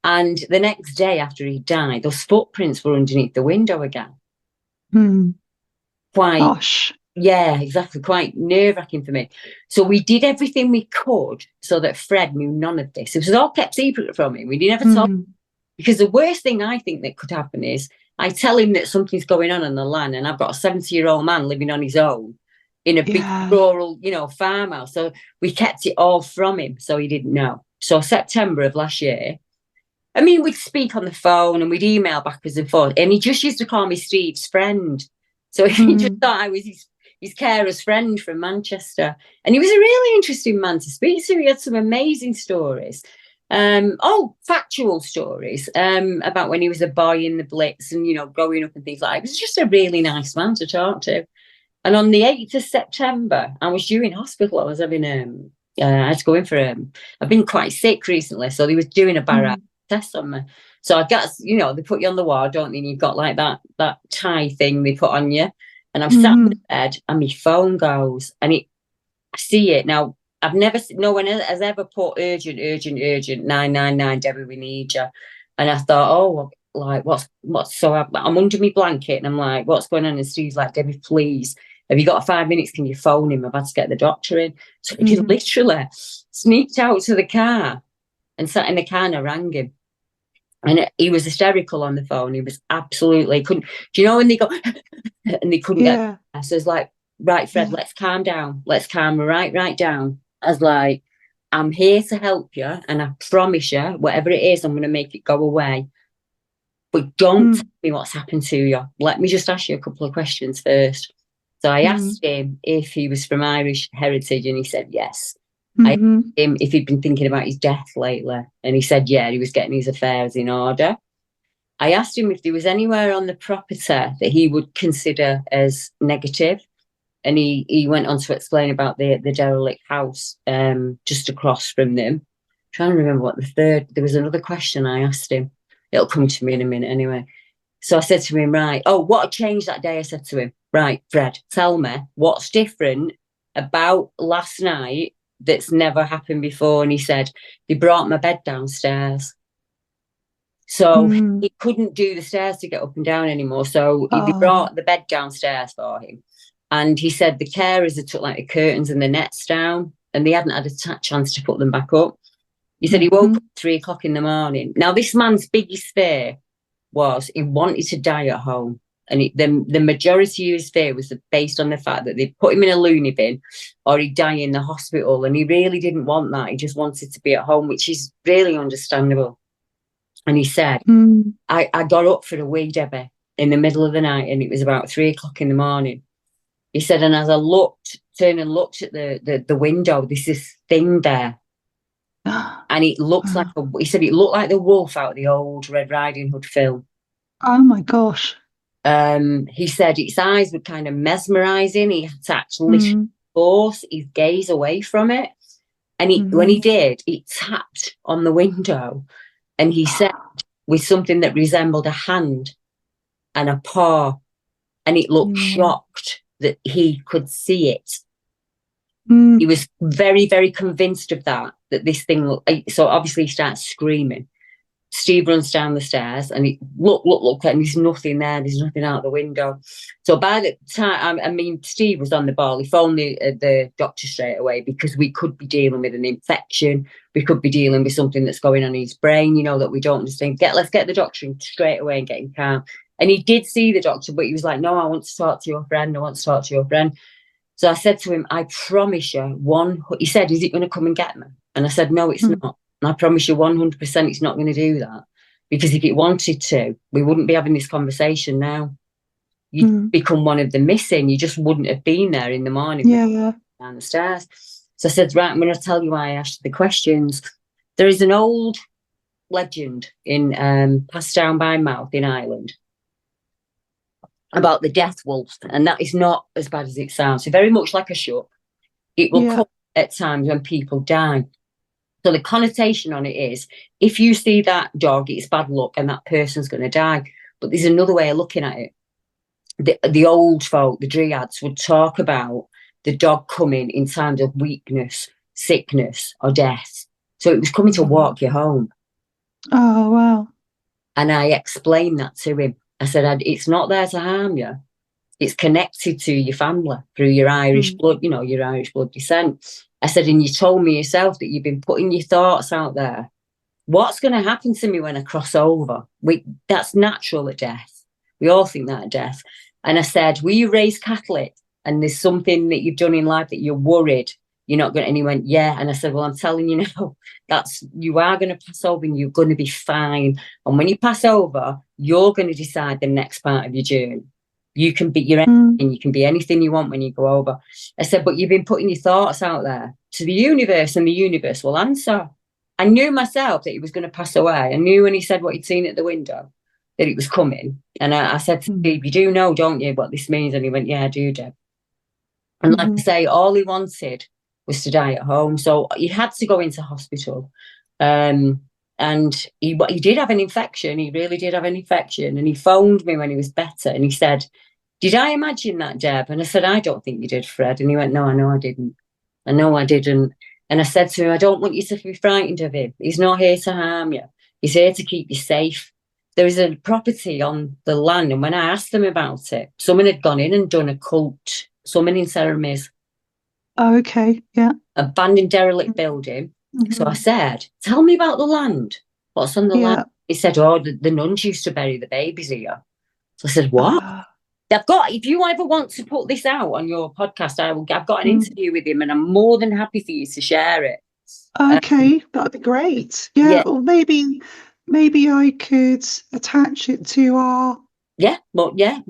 S2: And the next day after he died, those footprints were underneath the window again.
S1: Gosh.
S2: Yeah, exactly. Quite nerve-wracking for me. So we did everything we could so that Fred knew none of this. It was all kept secret from him. We never told him. Because the worst thing I think that could happen is I tell him that something's going on the land, and I've got a 70-year-old man living on his own in a big rural, farmhouse. So we kept it all from him, so he didn't know. So September of last year, we'd speak on the phone and we'd email backwards and forth, and he just used to call me Steve's friend. So he just thought I was his carer's friend from Manchester. And he was a really interesting man to speak to. He had some amazing stories. Factual stories about when he was a boy in the Blitz and, growing up and things like that. He was just a really nice man to talk to. And on the 8th of September, I was due in hospital. I was having, I had to go in for, I've been quite sick recently. So they was doing a barrage test on me. So I got, they put you on the ward, don't they? And you've got like that tie thing they put on you. And I'm sat in bed and my phone goes, and I see it. Now, no one has ever put urgent, 999, Debbie, we need you. And I thought, like, what's, so I'm under my blanket and I'm like, what's going on? And Steve's like, Debbie, please, have you got 5 minutes? Can you phone him? I've had to get the doctor in. So he literally sneaked out to the car and sat in the car, and I rang him. And he was hysterical on the phone. He was absolutely couldn't. Do you know when they go and they couldn't get? So it's like, right, Fred, let's calm down. Let's calm right down. I was like, I'm here to help you, and I promise you, whatever it is, I'm going to make it go away. But don't tell me what's happened to you. Let me just ask you a couple of questions first. So I asked him if he was from Irish heritage, and he said yes. I asked him if he'd been thinking about his death lately, and he said, yeah, he was getting his affairs in order. I asked him if there was anywhere on the property that he would consider as negative, and he went on to explain about the derelict house just across from them. I'm trying to remember what there was another question I asked him. It'll come to me in a minute anyway. So I said to him, right, what had changed that day? I said to him, right, Fred, tell me what's different about last night that's never happened before. And he said, they brought my bed downstairs. So he couldn't do the stairs to get up and down anymore. So he brought the bed downstairs for him. And he said the carers had took like the curtains and the nets down, and they hadn't had a chance to put them back up. He said he woke up at 3 o'clock in the morning. Now, this man's biggest fear was he wanted to die at home. And the majority of his fear was based on the fact that they'd put him in a loony bin or he'd die in the hospital. And he really didn't want that. He just wanted to be at home, which is really understandable. And he said, I got up for a wee, Debbie, in the middle of the night, and it was about 3 o'clock in the morning. He said, and as I turned and looked at the window, there's this thing there. And it looks like, he said, it looked like the wolf out of the old Red Riding Hood film.
S1: Oh, my gosh.
S2: He said its eyes were kind of mesmerising. He had to actually force his gaze away from it. And when he did, it tapped on the window. And he said, with something that resembled a hand and a paw, and it looked shocked that he could see it. He was very, very convinced of that this thing looked. So obviously he starts screaming. Steve runs down the stairs and he look, and there's nothing there. There's nothing out the window. So by the time, Steve was on the ball. He phoned the doctor straight away because we could be dealing with an infection. We could be dealing with something that's going on in his brain, that we don't understand. Let's get the doctor in straight away and get him calm. And he did see the doctor, but he was like, no, I want to talk to your friend. I want to talk to your friend. So I said to him, I promise you, he said, is it going to come and get me? And I said, no, it's not. And I promise you 100% it's not going to do that. Because if it wanted to, we wouldn't be having this conversation now. You'd become one of the missing. You just wouldn't have been there in the morning down the stairs. So I said, right, I'm going to tell you why I asked the questions. There is an old legend passed down by mouth in Ireland about the death wolf. And that is not as bad as it sounds. So very much like a shook. It will come at times when people die. So the connotation on it is, if you see that dog, it's bad luck and that person's going to die. But there's another way of looking at it. The old folk, the dryads, would talk about the dog coming in times of weakness, sickness, or death. So it was coming to walk you home.
S1: Oh, wow.
S2: And I explained that to him. I said, it's not there to harm you. It's connected to your family through your Irish blood, your Irish blood descent. I said, and you told me yourself that you've been putting your thoughts out there. What's going to happen to me when I cross over? That's natural at death. We all think that at death. And I said, were you raised Catholic? And there's something that you've done in life that you're worried you're not going to, and he went, yeah. And I said, well, I'm telling you now, you are going to pass over and you're going to be fine. And when you pass over, you're going to decide the next part of your journey. You can be your anything, you can be anything you want when you go over. I said, but you've been putting your thoughts out there to the universe, and the universe will answer. I knew myself that he was going to pass away. I knew when he said what he'd seen at the window that it was coming. And I said to Steve, you do know, don't you, what this means? And he went, yeah, I do, Deb. And like I say, all he wanted was to die at home. So he had to go into hospital. And he did have an infection. He really did have an infection. And he phoned me when he was better. And he said, did I imagine that, Deb? And I said, I don't think you did, Fred. And he went, no, I know I didn't. I know I didn't. And I said to him, I don't want you to be frightened of him. He's not here to harm you. He's here to keep you safe. There is a property on the land. And when I asked them about it, someone had gone in and done occult summoning ceremonies.
S1: Oh, okay, yeah.
S2: Abandoned derelict building. So I said, tell me about the land. What's on the land? He said, the nuns used to bury the babies here. So I said, what? If you ever want to put this out on your podcast, I've got an interview with him and I'm more than happy for you to share it.
S1: Okay, that'd be great. Yeah, or maybe I could attach it to our
S2: more than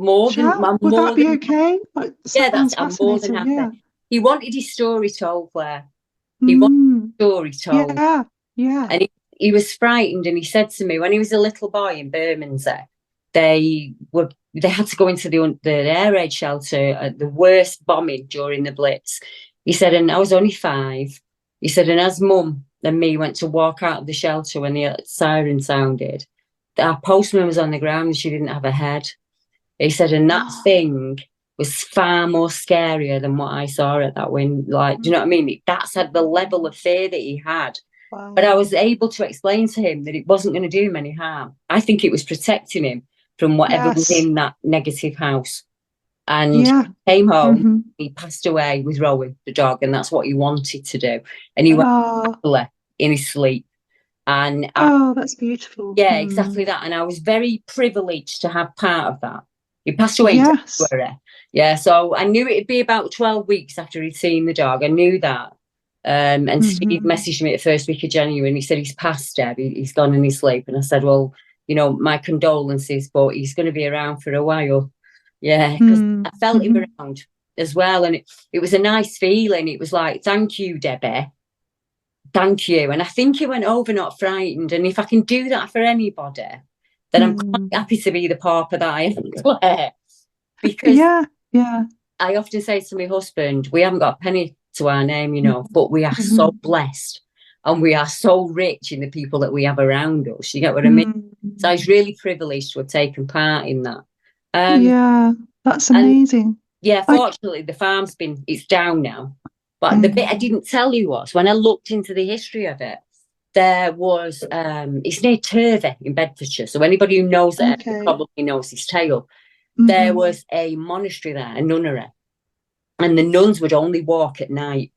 S1: would that be okay?
S2: I'm more than happy. He wanted his story told, Claire. He wanted a story told.
S1: Yeah, yeah.
S2: And he was frightened, and he said to me, when he was a little boy in Bermondsey, they had to go into the air raid shelter at the worst bombing during the Blitz. He said, and I was only 5. He said, and as Mum and me went to walk out of the shelter when the siren sounded, our postman was on the ground and she didn't have a head. He said, and that thing was far more scarier than what I saw at that window. Like, do you know what I mean? That's at the level of fear that he had. Wow. But I was able to explain to him that it wasn't going to do him any harm. I think it was protecting him from whatever was in that negative house. And came home, he passed away with Rowan, the dog, and that's what he wanted to do. And he went in his sleep. And
S1: that's beautiful.
S2: Yeah, exactly that. And I was very privileged to have part of that. He passed away in February. Yeah, so I knew it'd be about 12 weeks after he'd seen the dog. I knew that. And Steve messaged me at the first week of January, and he said, he's passed, Deb, he's gone in his sleep. And I said, well, you know, my condolences, but he's going to be around for a while. Yeah, because I felt him around as well. And it was a nice feeling. It was like, thank you, Debbie. Thank you. And I think he went over not frightened. And if I can do that for anybody, then I'm quite happy to be the pauper that I am, Claire. Because I often say to my husband, we haven't got a penny to our name, you know, but we are so blessed and we are so rich in the people that we have around us. You get what I mean? So I was really privileged to have taken part in that.
S1: That's amazing.
S2: And, fortunately, the farm's it's down now. But the bit I didn't tell you was, when I looked into the history of it, there was, it's near Turvey in Bedfordshire. So anybody who knows it probably knows his tale. There was a monastery there, a nunnery, and the nuns would only walk at night.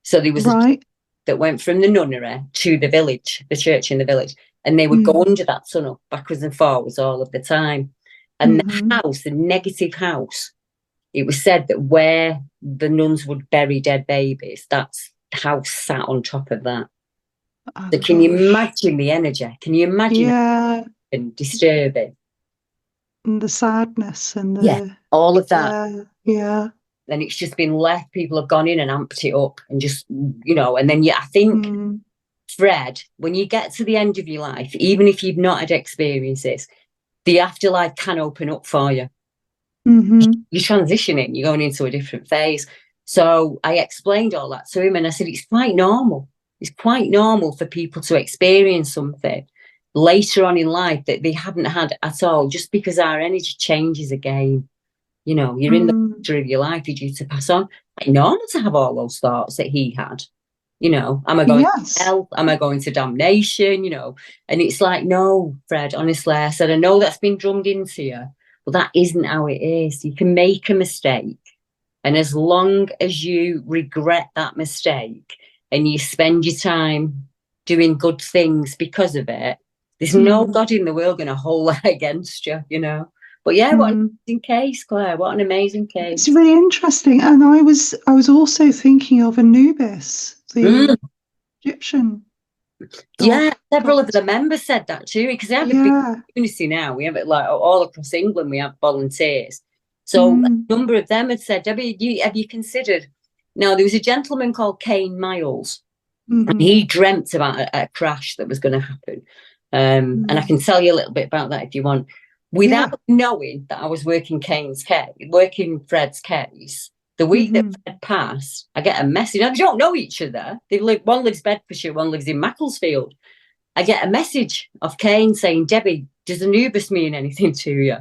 S2: So there was a that went from the nunnery to the village, the church in the village, and they would go under that tunnel backwards and forwards all of the time. And the house, the negative house, it was said that where the nuns would bury dead babies, that's the house sat on top of that. So can you imagine the energy? Can you imagine and disturbing?
S1: And the sadness and the
S2: all of that.
S1: Then
S2: it's just been left. People have gone in and amped it up and just, you know, and then I think, Fred, when you get to the end of your life, even if you've not had experiences, the afterlife can open up for you. You're transitioning, you're going into a different phase. So I explained all that to him and I said, it's quite normal. It's quite normal for people to experience something later on in life that they haven't had at all, just because our energy changes again. You know, you're in the future of your life, you're due to pass on. It's normal to have all those thoughts that he had. You know, am I going to hell? Am I going to damnation? You know, and it's like, no, Fred, honestly, I said, I know that's been drummed into you, but that isn't how it is. You can make a mistake. And as long as you regret that mistake and you spend your time doing good things because of it, there's no God in the world going to hold that against you, you know. But yeah, what an amazing case, Claire. What an amazing case.
S1: It's really interesting. And I was also thinking of Anubis, the Egyptian.
S2: Several of the members said that too, because they have a big community now. We have it like all across England, we have volunteers. So a number of them had said, Debbie, have you considered? Now, there was a gentleman called Kane Miles, and he dreamt about a crash that was going to happen. And I can tell you a little bit about that if you want. Without knowing that I was working Fred's case, the week that Fred passed, I get a message. Now, they don't know each other. One lives Bedfordshire, one lives in Macclesfield. I get a message of Kane saying, Debbie, does Anubis mean anything to you?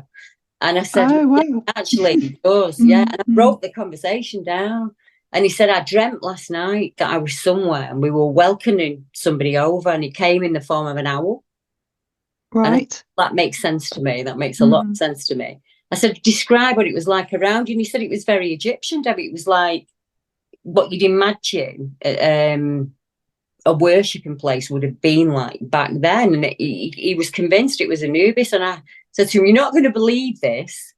S2: And I said, actually, it does. And I wrote the conversation down. And he said, I dreamt last night that I was somewhere and we were welcoming somebody over, and he came in the form of an owl.
S1: Right.
S2: That makes sense to me. That makes a lot of sense to me. I said, describe what it was like around you. And he said it was very Egyptian, Debbie. It was like what you'd imagine a worshipping place would have been like back then. And he was convinced it was Anubis. And I said to him, you're not going to believe this,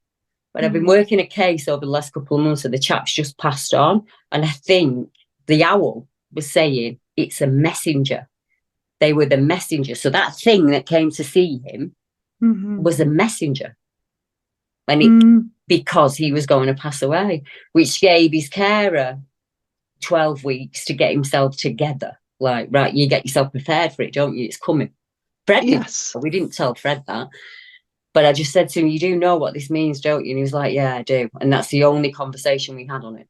S2: but I've been working a case over the last couple of months and the chap's just passed on. And I think the owl was saying it's a messenger. They were the messenger. So that thing that came to see him was a messenger. And because he was going to pass away, which gave his carer 12 weeks to get himself together. Like, right, you get yourself prepared for it, don't you? It's coming. Fred
S1: Yes.
S2: we didn't tell Fred that. But I just said to him, you do know what this means, don't you? And he was like, yeah, I do. And that's the only conversation we had on it.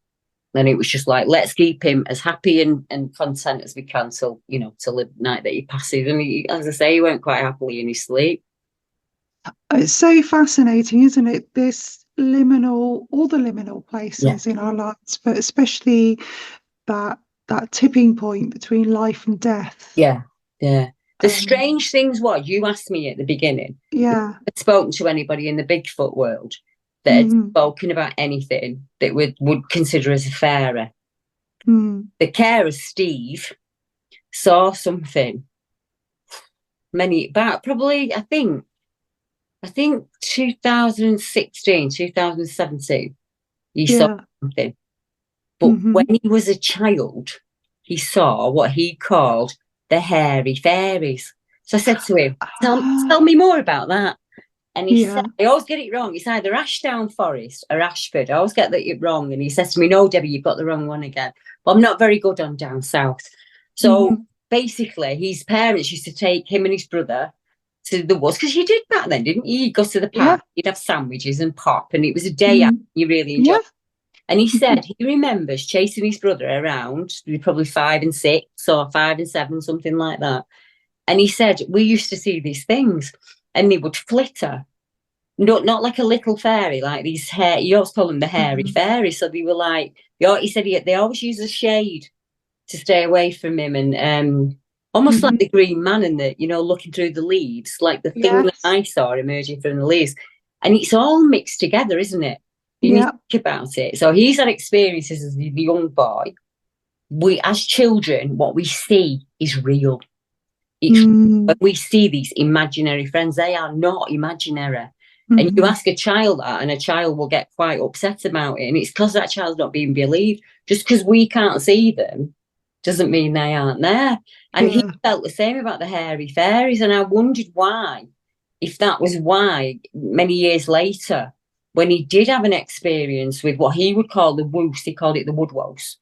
S2: And it was just like, let's keep him as happy and content as we can till, till the night that he passes. And he, as I say, he went quite happily in his sleep.
S1: It's so fascinating, isn't it? All the liminal places in our lives, but especially that tipping point between life and death.
S2: Yeah, yeah. The strange things was, you asked me at the beginning,
S1: yeah,
S2: I'd spoken to anybody in the Bigfoot world that had spoken about anything that would consider as a fairy. The carer, Steve, saw something probably, I think 2016, 2017, he saw something. But when he was a child, he saw what he called the hairy fairies. So I said to him, tell me more about that. And he said, I always get it wrong. It's either Ashdown Forest or Ashford. I always get that wrong. And he says to me, no, Debbie, you've got the wrong one again. But I'm not very good on down south. So basically, his parents used to take him and his brother to the woods, because you did back then, didn't you? You'd go to the park, you'd have sandwiches and pop, and it was a day out you really enjoyed. And he said he remembers chasing his brother around, probably 5 and 6 or 5 and 7, something like that. And he said, we used to see these things and they would flitter. Not like a little fairy, like these you always call them the hairy fairies. So they were like, he said they always use a shade to stay away from him. And almost like the Green Man and the, looking through the leaves, like the thing that I saw emerging from the leaves. And it's all mixed together, isn't it? You need to think about it. So he's had experiences as a young boy. We, as children, what we see is real. When we see these imaginary friends, they are not imaginary. And you ask a child that, and a child will get quite upset about it. And it's because that child's not being believed. Just because we can't see them doesn't mean they aren't there. And he felt the same about the hairy fairies. And I wondered why, if that was why, many years later, when he did have an experience with what he would call the woos, he called it the woodwose.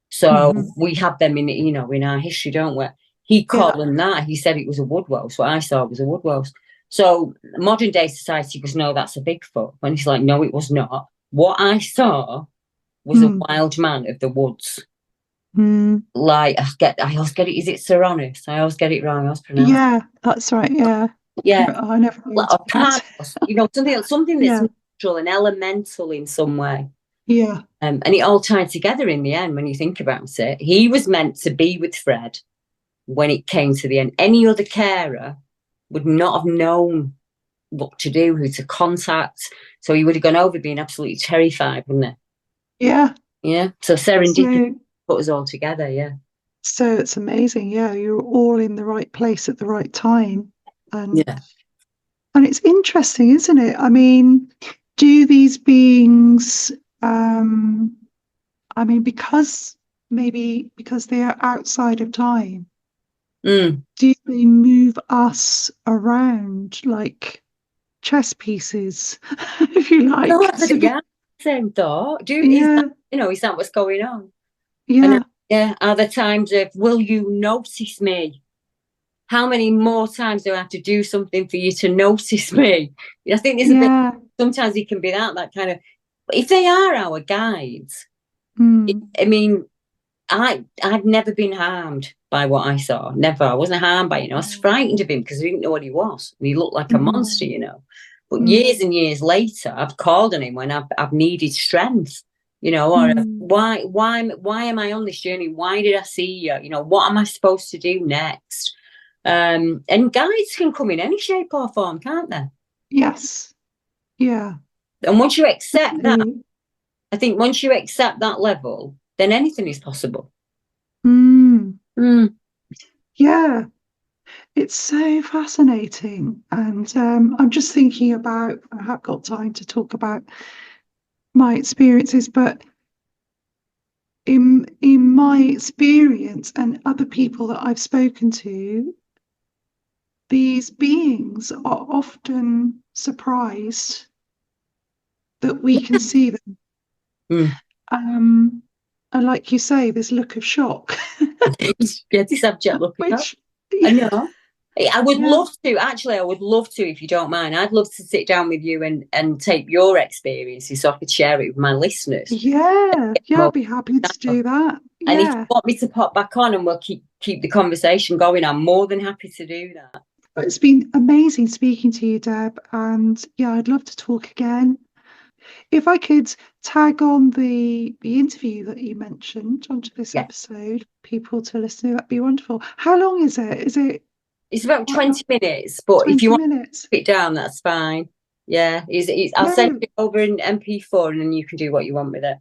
S2: So we have them in our history, don't we? He called them that. He said it was a woodwose. What I saw was a woodwose. So modern day society goes, no, that's a Bigfoot. And he's like, no, it was not. What I saw was a wild man of the woods. Like, I always get it. Is it Seronis? I always get it wrong. I always pronounce it.
S1: Yeah, that's right. Yeah.
S2: Yeah.
S1: I never knew
S2: something that's natural and elemental in some way.
S1: Yeah.
S2: And it all tied together in the end when you think about it. He was meant to be with Fred when it came to the end. Any other carer would not have known what to do, who to contact. So he would have gone over being absolutely terrified, wouldn't he?
S1: Yeah.
S2: Yeah. So serendipity put us all together, yeah.
S1: So it's amazing. Yeah, you're all in the right place at the right time. And it's interesting, isn't it? I mean, do these beings because they are outside of time, do they move us around like chess pieces, if you like?
S2: Same thought. Is that what's going on?
S1: Yeah.
S2: And, are there times of, will you notice me? How many more times do I have to do something for you to notice me? I think there's a bit, sometimes it can be that kind of, but if they are our guides, I mean, I'd never been harmed by what I saw. Never. I wasn't harmed by it. I was frightened of him because I didn't know what he was. And he looked like a monster, But years and years later, I've called on him when I've needed strength, or why am I on this journey? Why did I see you? What am I supposed to do next? And guides can come in any shape or form, can't they?
S1: Yes. Yeah.
S2: And once you accept that, I think once you accept that level, then anything is possible.
S1: Yeah. It's so fascinating. And I'm just thinking about, I have got time to talk about my experiences, but in my experience and other people that I've spoken to, these beings are often surprised that we can see them. And like you say, this look of shock.
S2: Yeah, this abject look.
S1: Which,
S2: I know. I would
S1: yeah.
S2: love to, actually, I would love to, if you don't mind. I'd love to sit down with you and take your experiences so I could share it with my listeners.
S1: Yeah, I'd be happy to do that.
S2: And if you
S1: Yeah.
S2: want me to pop back on and we'll keep the conversation going, I'm more than happy to do that.
S1: But it's been amazing speaking to you, Deb. And yeah, I'd love to talk again. If I could tag on the interview that you mentioned onto this episode, people to listen to, that'd be wonderful. How long is it?
S2: It's about 20 minutes, but
S1: 20
S2: if you want
S1: minutes.
S2: to put it down, that's fine. Yeah, I'll send it over in MP4 and then you can do what you want with it.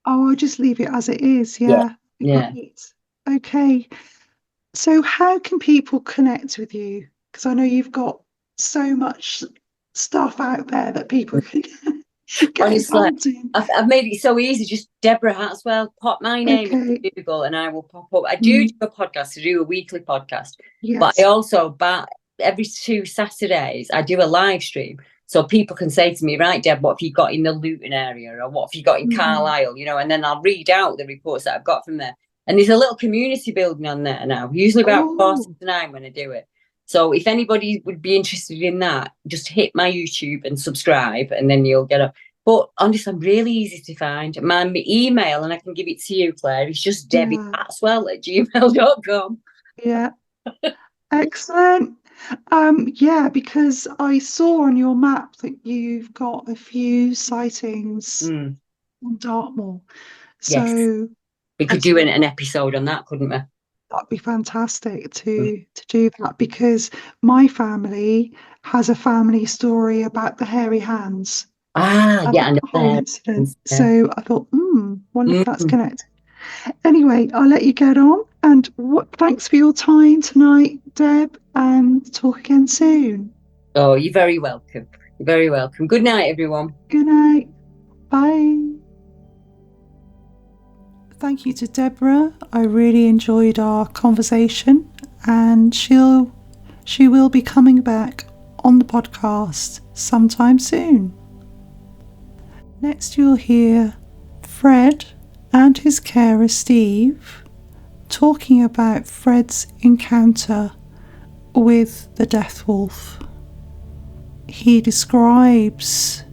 S1: Oh, I'll just leave it as it is. Yeah. Great. Okay. So how can people connect with you? Because I know you've got so much stuff out there that people can get involved in.
S2: I've made it so easy. Just Deborah Hatswell, pop my name into Google and I will pop up. I do a podcast. I do a weekly podcast. Yes. But I also, every 2 Saturdays, I do a live stream. So people can say to me, right, Deb, what have you got in the Luton area? Or what have you got in Carlisle? And then I'll read out the reports that I've got from there. And there's a little community building on there now, usually about 4:09 when I do it. So if anybody would be interested in that, just hit my YouTube and subscribe and then you'll get up. But honestly, I'm really easy to find. My email, and I can give it to you, Claire, it's just debbiehatswell@gmail.com.
S1: Yeah. Excellent. Because I saw on your map that you've got a few sightings on Dartmoor. So
S2: we could do an episode on that, couldn't we?
S1: That'd be fantastic to do that, because my family has a family story about the hairy hands.
S2: I know.
S1: Incident. Yeah. So I thought, wonder if that's connected. Anyway, I'll let you get on. And thanks for your time tonight, Deb, and talk again soon.
S2: Oh, you're very welcome. You're very welcome. Good night, everyone.
S1: Good night. Bye. Thank you to Deborah. I really enjoyed our conversation, and she will be coming back on the podcast sometime soon. Next, you'll hear Fred and his carer Steve talking about Fred's encounter with the death wolf. He describes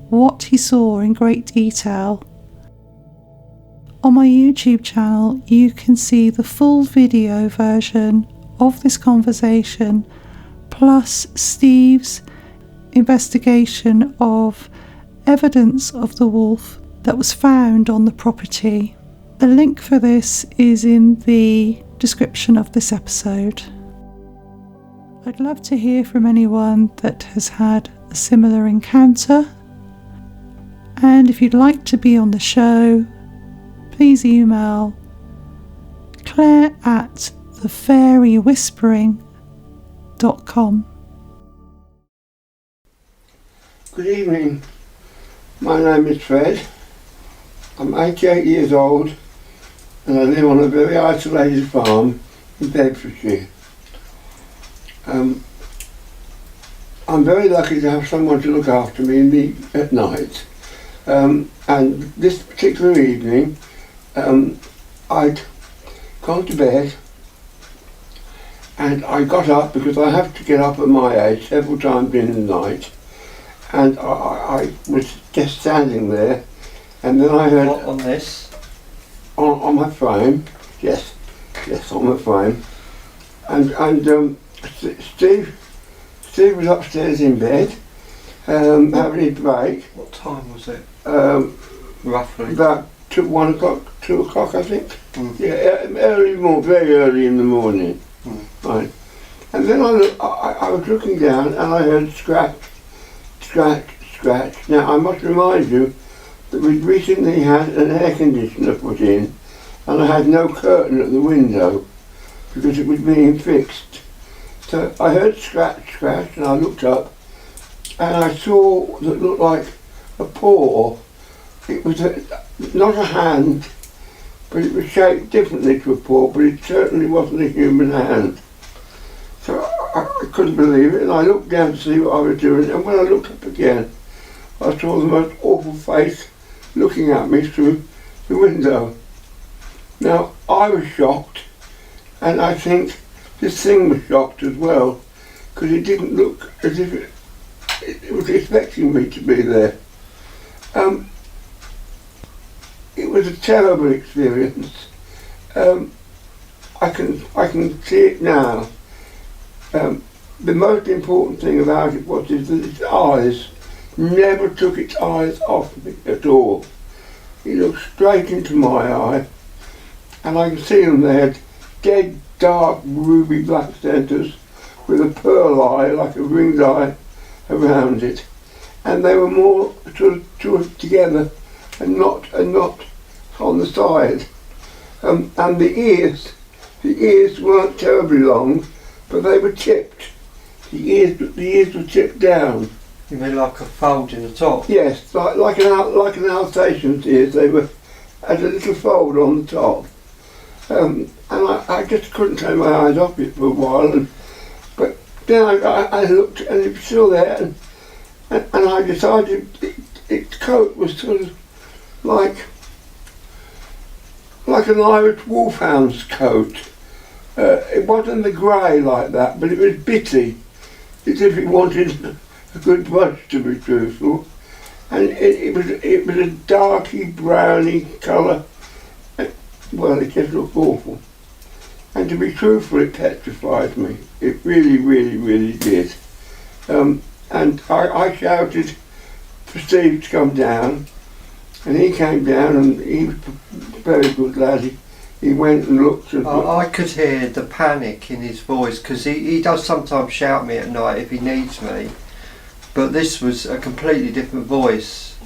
S1: what he saw in great detail. On my YouTube channel, you can see the full video version of this conversation, plus Steve's investigation of evidence of the wolf that was found on the property. The link for this is in the description of this episode. I'd love to hear from anyone that has had a similar encounter, and if you'd like to be on the show, please email claire@thefairywhispering.com.
S3: Good evening. My name is Fred. I'm 88 years old and I live on a very isolated farm in Bedfordshire. I'm very lucky to have someone to look after me at night. And this particular evening, I'd gone to bed and I got up because I have to get up at my age several times in the night, and I was just standing there, and then I heard...
S4: What, on this?
S3: On my frame, yes, on my frame, and Steve was upstairs in bed, having his break.
S4: What time was it?
S3: Roughly? About 1 o'clock, 2 o'clock, I think. Yeah, very early in the morning. Right. And then I was looking down and I heard scratch. Now I must remind you that we'd recently had an air conditioner put in and I had no curtain at the window because it was being fixed. So I heard scratch and I looked up and I saw what looked like a paw. It was not a hand, but it was shaped differently to a paw, but it certainly wasn't a human hand. So I couldn't believe it, and I looked down to see what I was doing, and when I looked up again, I saw the most awful face looking at me through the window. Now, I was shocked, and I think this thing was shocked as well, because it didn't look as if it was expecting me to be there. It was a terrible experience. I can see it now. The most important thing about it was that its eyes never took its eyes off me at all. It looked straight into my eye, and I can see them. They had dead dark ruby black centres with a pearl eye, like a ringed eye, around it, and they were more sort of together and not on the side. And the ears weren't terribly long, but they were tipped. The ears were tipped down.
S4: You mean like a fold in the top?
S3: Yes, like an Alsatian's ears. They were had a little fold on the top. And I just couldn't take my eyes off it for a while. But then I looked, and it was still there, and I decided its coat was sort of like an Irish wolfhound's coat. It wasn't the grey like that, but it was bitty, as if it wanted a good brush, to be truthful. And it was a darky browny colour. Well, it just looked awful. And to be truthful, it petrified me. It really, really, really did. And I shouted for Steve to come down, and he came down, and he was a very good lad. He went and looked. And
S4: I could hear the panic in his voice, because he does sometimes shout me at night if he needs me, but this was a completely different voice.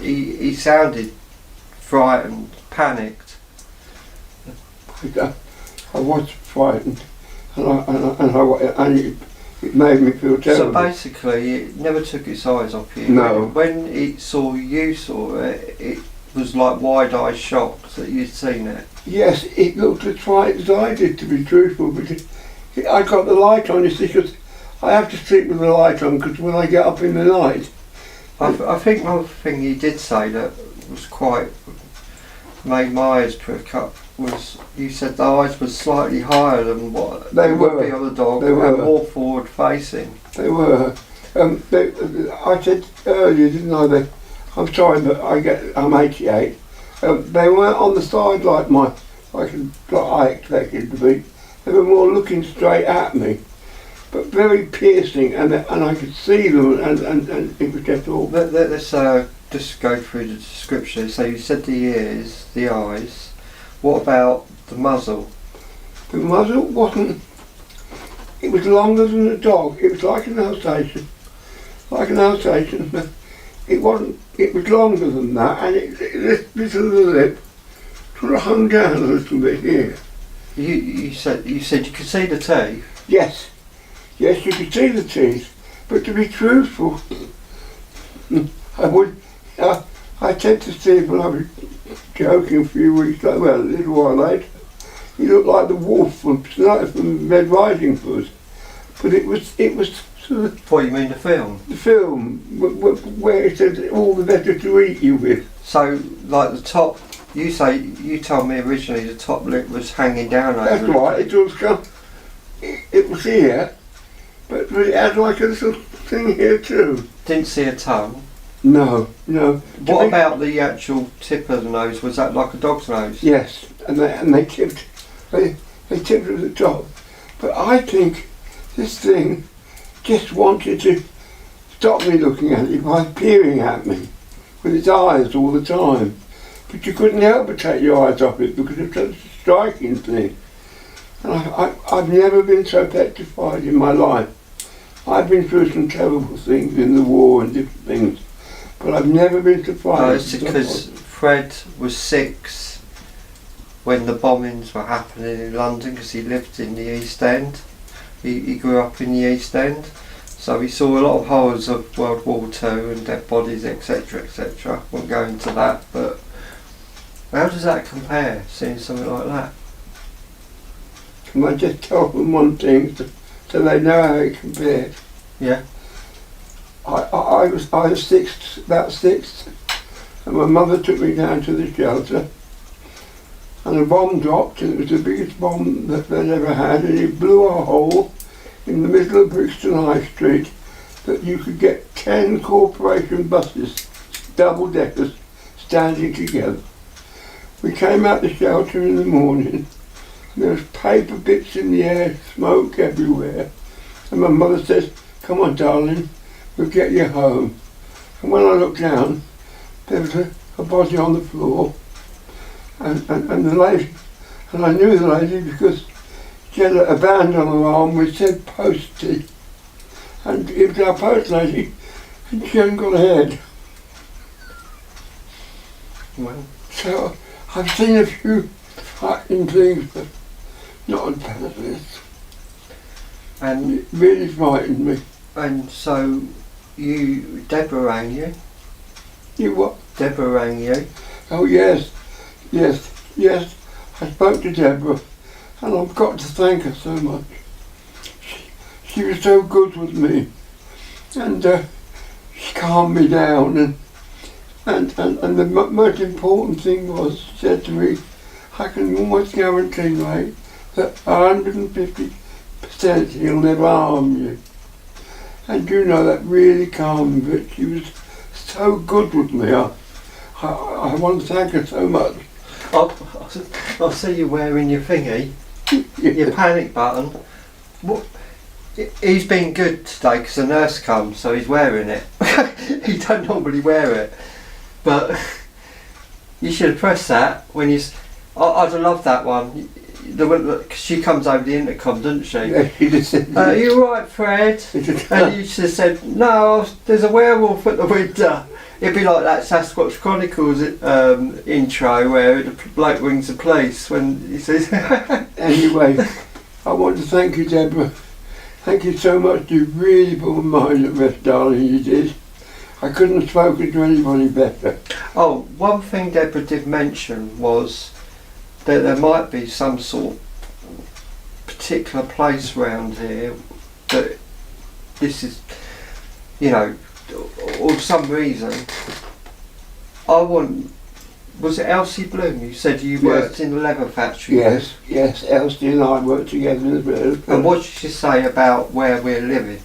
S4: He sounded frightened, panicked.
S3: I was frightened, and it made me feel terrible.
S4: So basically, it never took its eyes off you.
S3: No.
S4: When it saw it, it was like wide-eyed shock that you'd seen it.
S3: Yes, it looked as frightened as I did, to be truthful, because I got the light on, you see, because I have to sleep with the light on, because when I get up in the night...
S4: I think one thing he did say that was quite... made my eyes prick up, was you said the eyes were slightly higher than what
S3: they
S4: would
S3: were.
S4: Be on the dog,
S3: they were
S4: more forward facing.
S3: They were. I said earlier, didn't I? I'm sorry, but I'm 88. They weren't on the side like I expected to be. They were more looking straight at me, but very piercing, and I could see them, and it was just all.
S4: Let's just go through the description. So you said the ears, the eyes. What about the muzzle?
S3: The muzzle wasn't. It was longer than a dog. It was like an Alsatian. But it wasn't. It was longer than that, and this bit of the lip sort of hung down a little bit here.
S4: You said you could see the teeth.
S3: Yes, you could see the teeth. But to be truthful, I said to Steve when I was joking a few weeks later, well, a little while later, he looked like the wolf from Red Riding Hood. But it was sort of...
S4: What, you mean the film?
S3: The film, where it said all the better to eat you with.
S4: So, like the top, you told me originally the top lip was hanging down over.
S3: That's right, it was here, but it had like a little thing here too.
S4: Didn't see a tongue?
S3: No.
S4: What about the actual tip of the nose? Was that like a dog's nose?
S3: Yes, and they tipped it at the top. But I think this thing just wanted to stop me looking at it by peering at me with its eyes all the time. But you couldn't help but take your eyes off it because it's such a striking thing. And I've never been so petrified in my life. I've been through some terrible things in the war and different things, but I've never been so frightened.
S4: It's because Fred was 6 when the bombings were happening in London, because he lived in the East End. He grew up in the East End, so he saw a lot of horrors of World War II and dead bodies, etc, etc. Won't go into that, but how does that compare, seeing something like that?
S3: Can I just tell them one thing so they know how it compared?
S4: Yeah.
S3: I was about 6, and my mother took me down to the shelter, and a bomb dropped, and it was the biggest bomb that they'd ever had, and it blew a hole in the middle of Brixton High Street that you could get 10 corporation buses, double-deckers, standing together. We came out the shelter in the morning, and there was paper bits in the air, smoke everywhere, and my mother says, "Come on, darling, we'll get you home." And when I looked down, there was a body on the floor, and the lady, and I knew the lady because she had a band on her arm which said "Postie," and it was our post lady, and she hadn't got a head.
S4: Well,
S3: So I've seen a few frightening things, but not as bad as this.
S4: and
S3: It really frightened me.
S4: so Deborah rang you.
S3: You what?
S4: Deborah rang you.
S3: Oh yes. I spoke to Deborah, and I've got to thank her so much. She was so good with me, and she calmed me down, and the most important thing was, she said to me, "I can almost guarantee, mate, that 150% he'll never harm you." And you know, that really calmed me. But she was so good with me. I want to thank her so much.
S4: I'll see you wearing your thingy, your panic button. What? He's been good today because the nurse comes, so he's wearing it. He don't normally wear it, but you should have pressed that when you. I'd have loved that one. The one, she comes over the intercom, doesn't she?
S3: Yeah, she just said,
S4: Are you right, Fred? And you just said, "No, there's a werewolf at the window." It'd be like that Sasquatch Chronicles intro where the bloke rings the police when he says.
S3: Anyway, I want to thank you, Deborah. Thank you so much. You really put my mind at rest, darling. You did. I couldn't have spoken to anybody better.
S4: Oh, one thing Deborah did mention was that there might be some sort of particular place around here that this is, you know, or some reason. Was it Elsie Bloom? You said you worked in the leather factory.
S3: Yes, Elsie and I worked together in the bit.
S4: And what did she say about where we're living?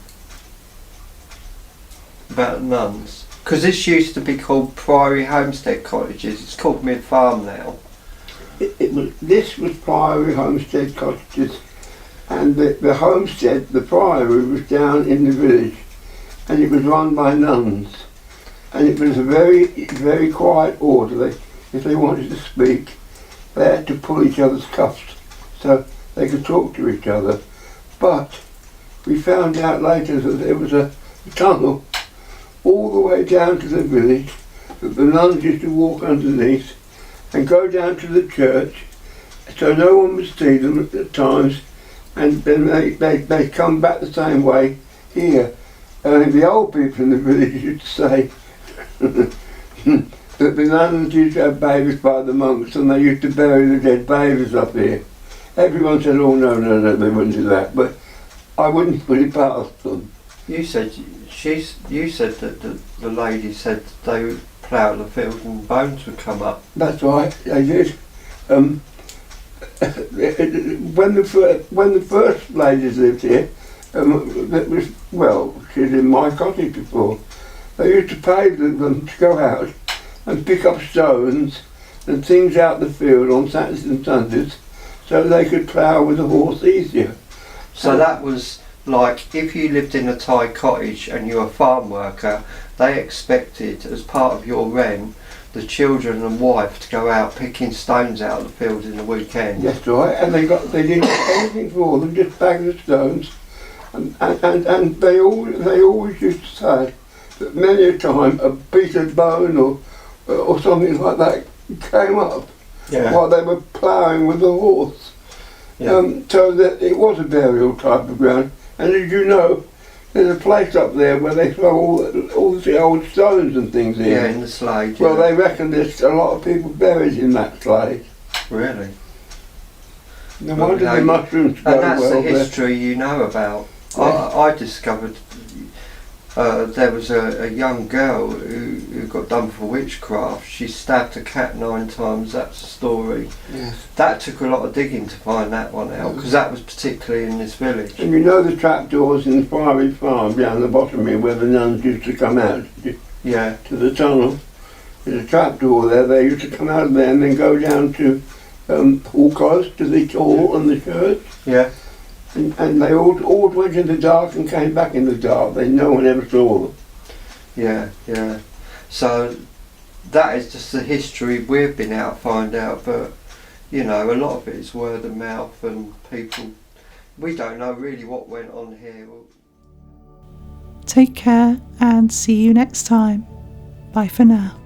S4: About nuns? Because this used to be called Priory Homestead Cottages. It's called Mid Farm now.
S3: This was Priory Homestead Cottages, and the homestead, the priory, was down in the village, and it was run by nuns, and it was a very, very quiet order. If they wanted to speak, they had to pull each other's cuffs so they could talk to each other. But we found out later that there was a tunnel all the way down to the village that the nuns used to walk underneath and go down to the church, so no one would see them at times, and then they come back the same way here. The old people in the village used to say that the nuns used to have babies by the monks, and they used to bury the dead babies up here. Everyone said, "Oh no, they wouldn't do that," but I wouldn't put it past them.
S4: You said that the lady said they would plough the field and bones would come up.
S3: That's right, they did. When the first ladies lived here, that was, well, she was in my cottage before. They used to pay them to go out and pick up stones and things out the field on Saturdays and Sundays, so they could plough with a horse easier.
S4: So that was like if you lived in a Thai cottage and you were a farm worker, they expected as part of your rent the children and wife to go out picking stones out of the field in the weekend.
S3: That's right, and they didn't get anything for them, just bags of stones, and they always used to say that many a time a piece of bone or something like that came up while they were ploughing with the horse. So that it was a burial type of ground, and as you know, there's a place up there where they throw all the old stones and things in.
S4: Yeah, in the slade.
S3: Well, they reckon there's a lot of people buried in that slade.
S4: Really?
S3: No wonder the mushrooms go
S4: and that's
S3: well
S4: the history you know about.
S3: Yeah.
S4: I discovered there was a young girl who got done for witchcraft. She stabbed a cat 9 times, that's the story.
S3: Yes.
S4: That took a lot of digging to find that one out, because that was particularly in this village.
S3: And you know the trapdoors in the Fiery Farm down the bottom here where the nuns used to come out
S4: Yeah.
S3: to the tunnel? There's a trapdoor there. They used to come out of there and then go down to Hawkos, to the hall and the church.
S4: Yeah.
S3: And they all went in the dark and came back in the dark. No one ever saw them.
S4: Yeah, yeah. So that is just the history we've been out to find out, but you know, a lot of it is word of mouth and people. We don't know really what went on here.
S1: Take care and see you next time. Bye for now.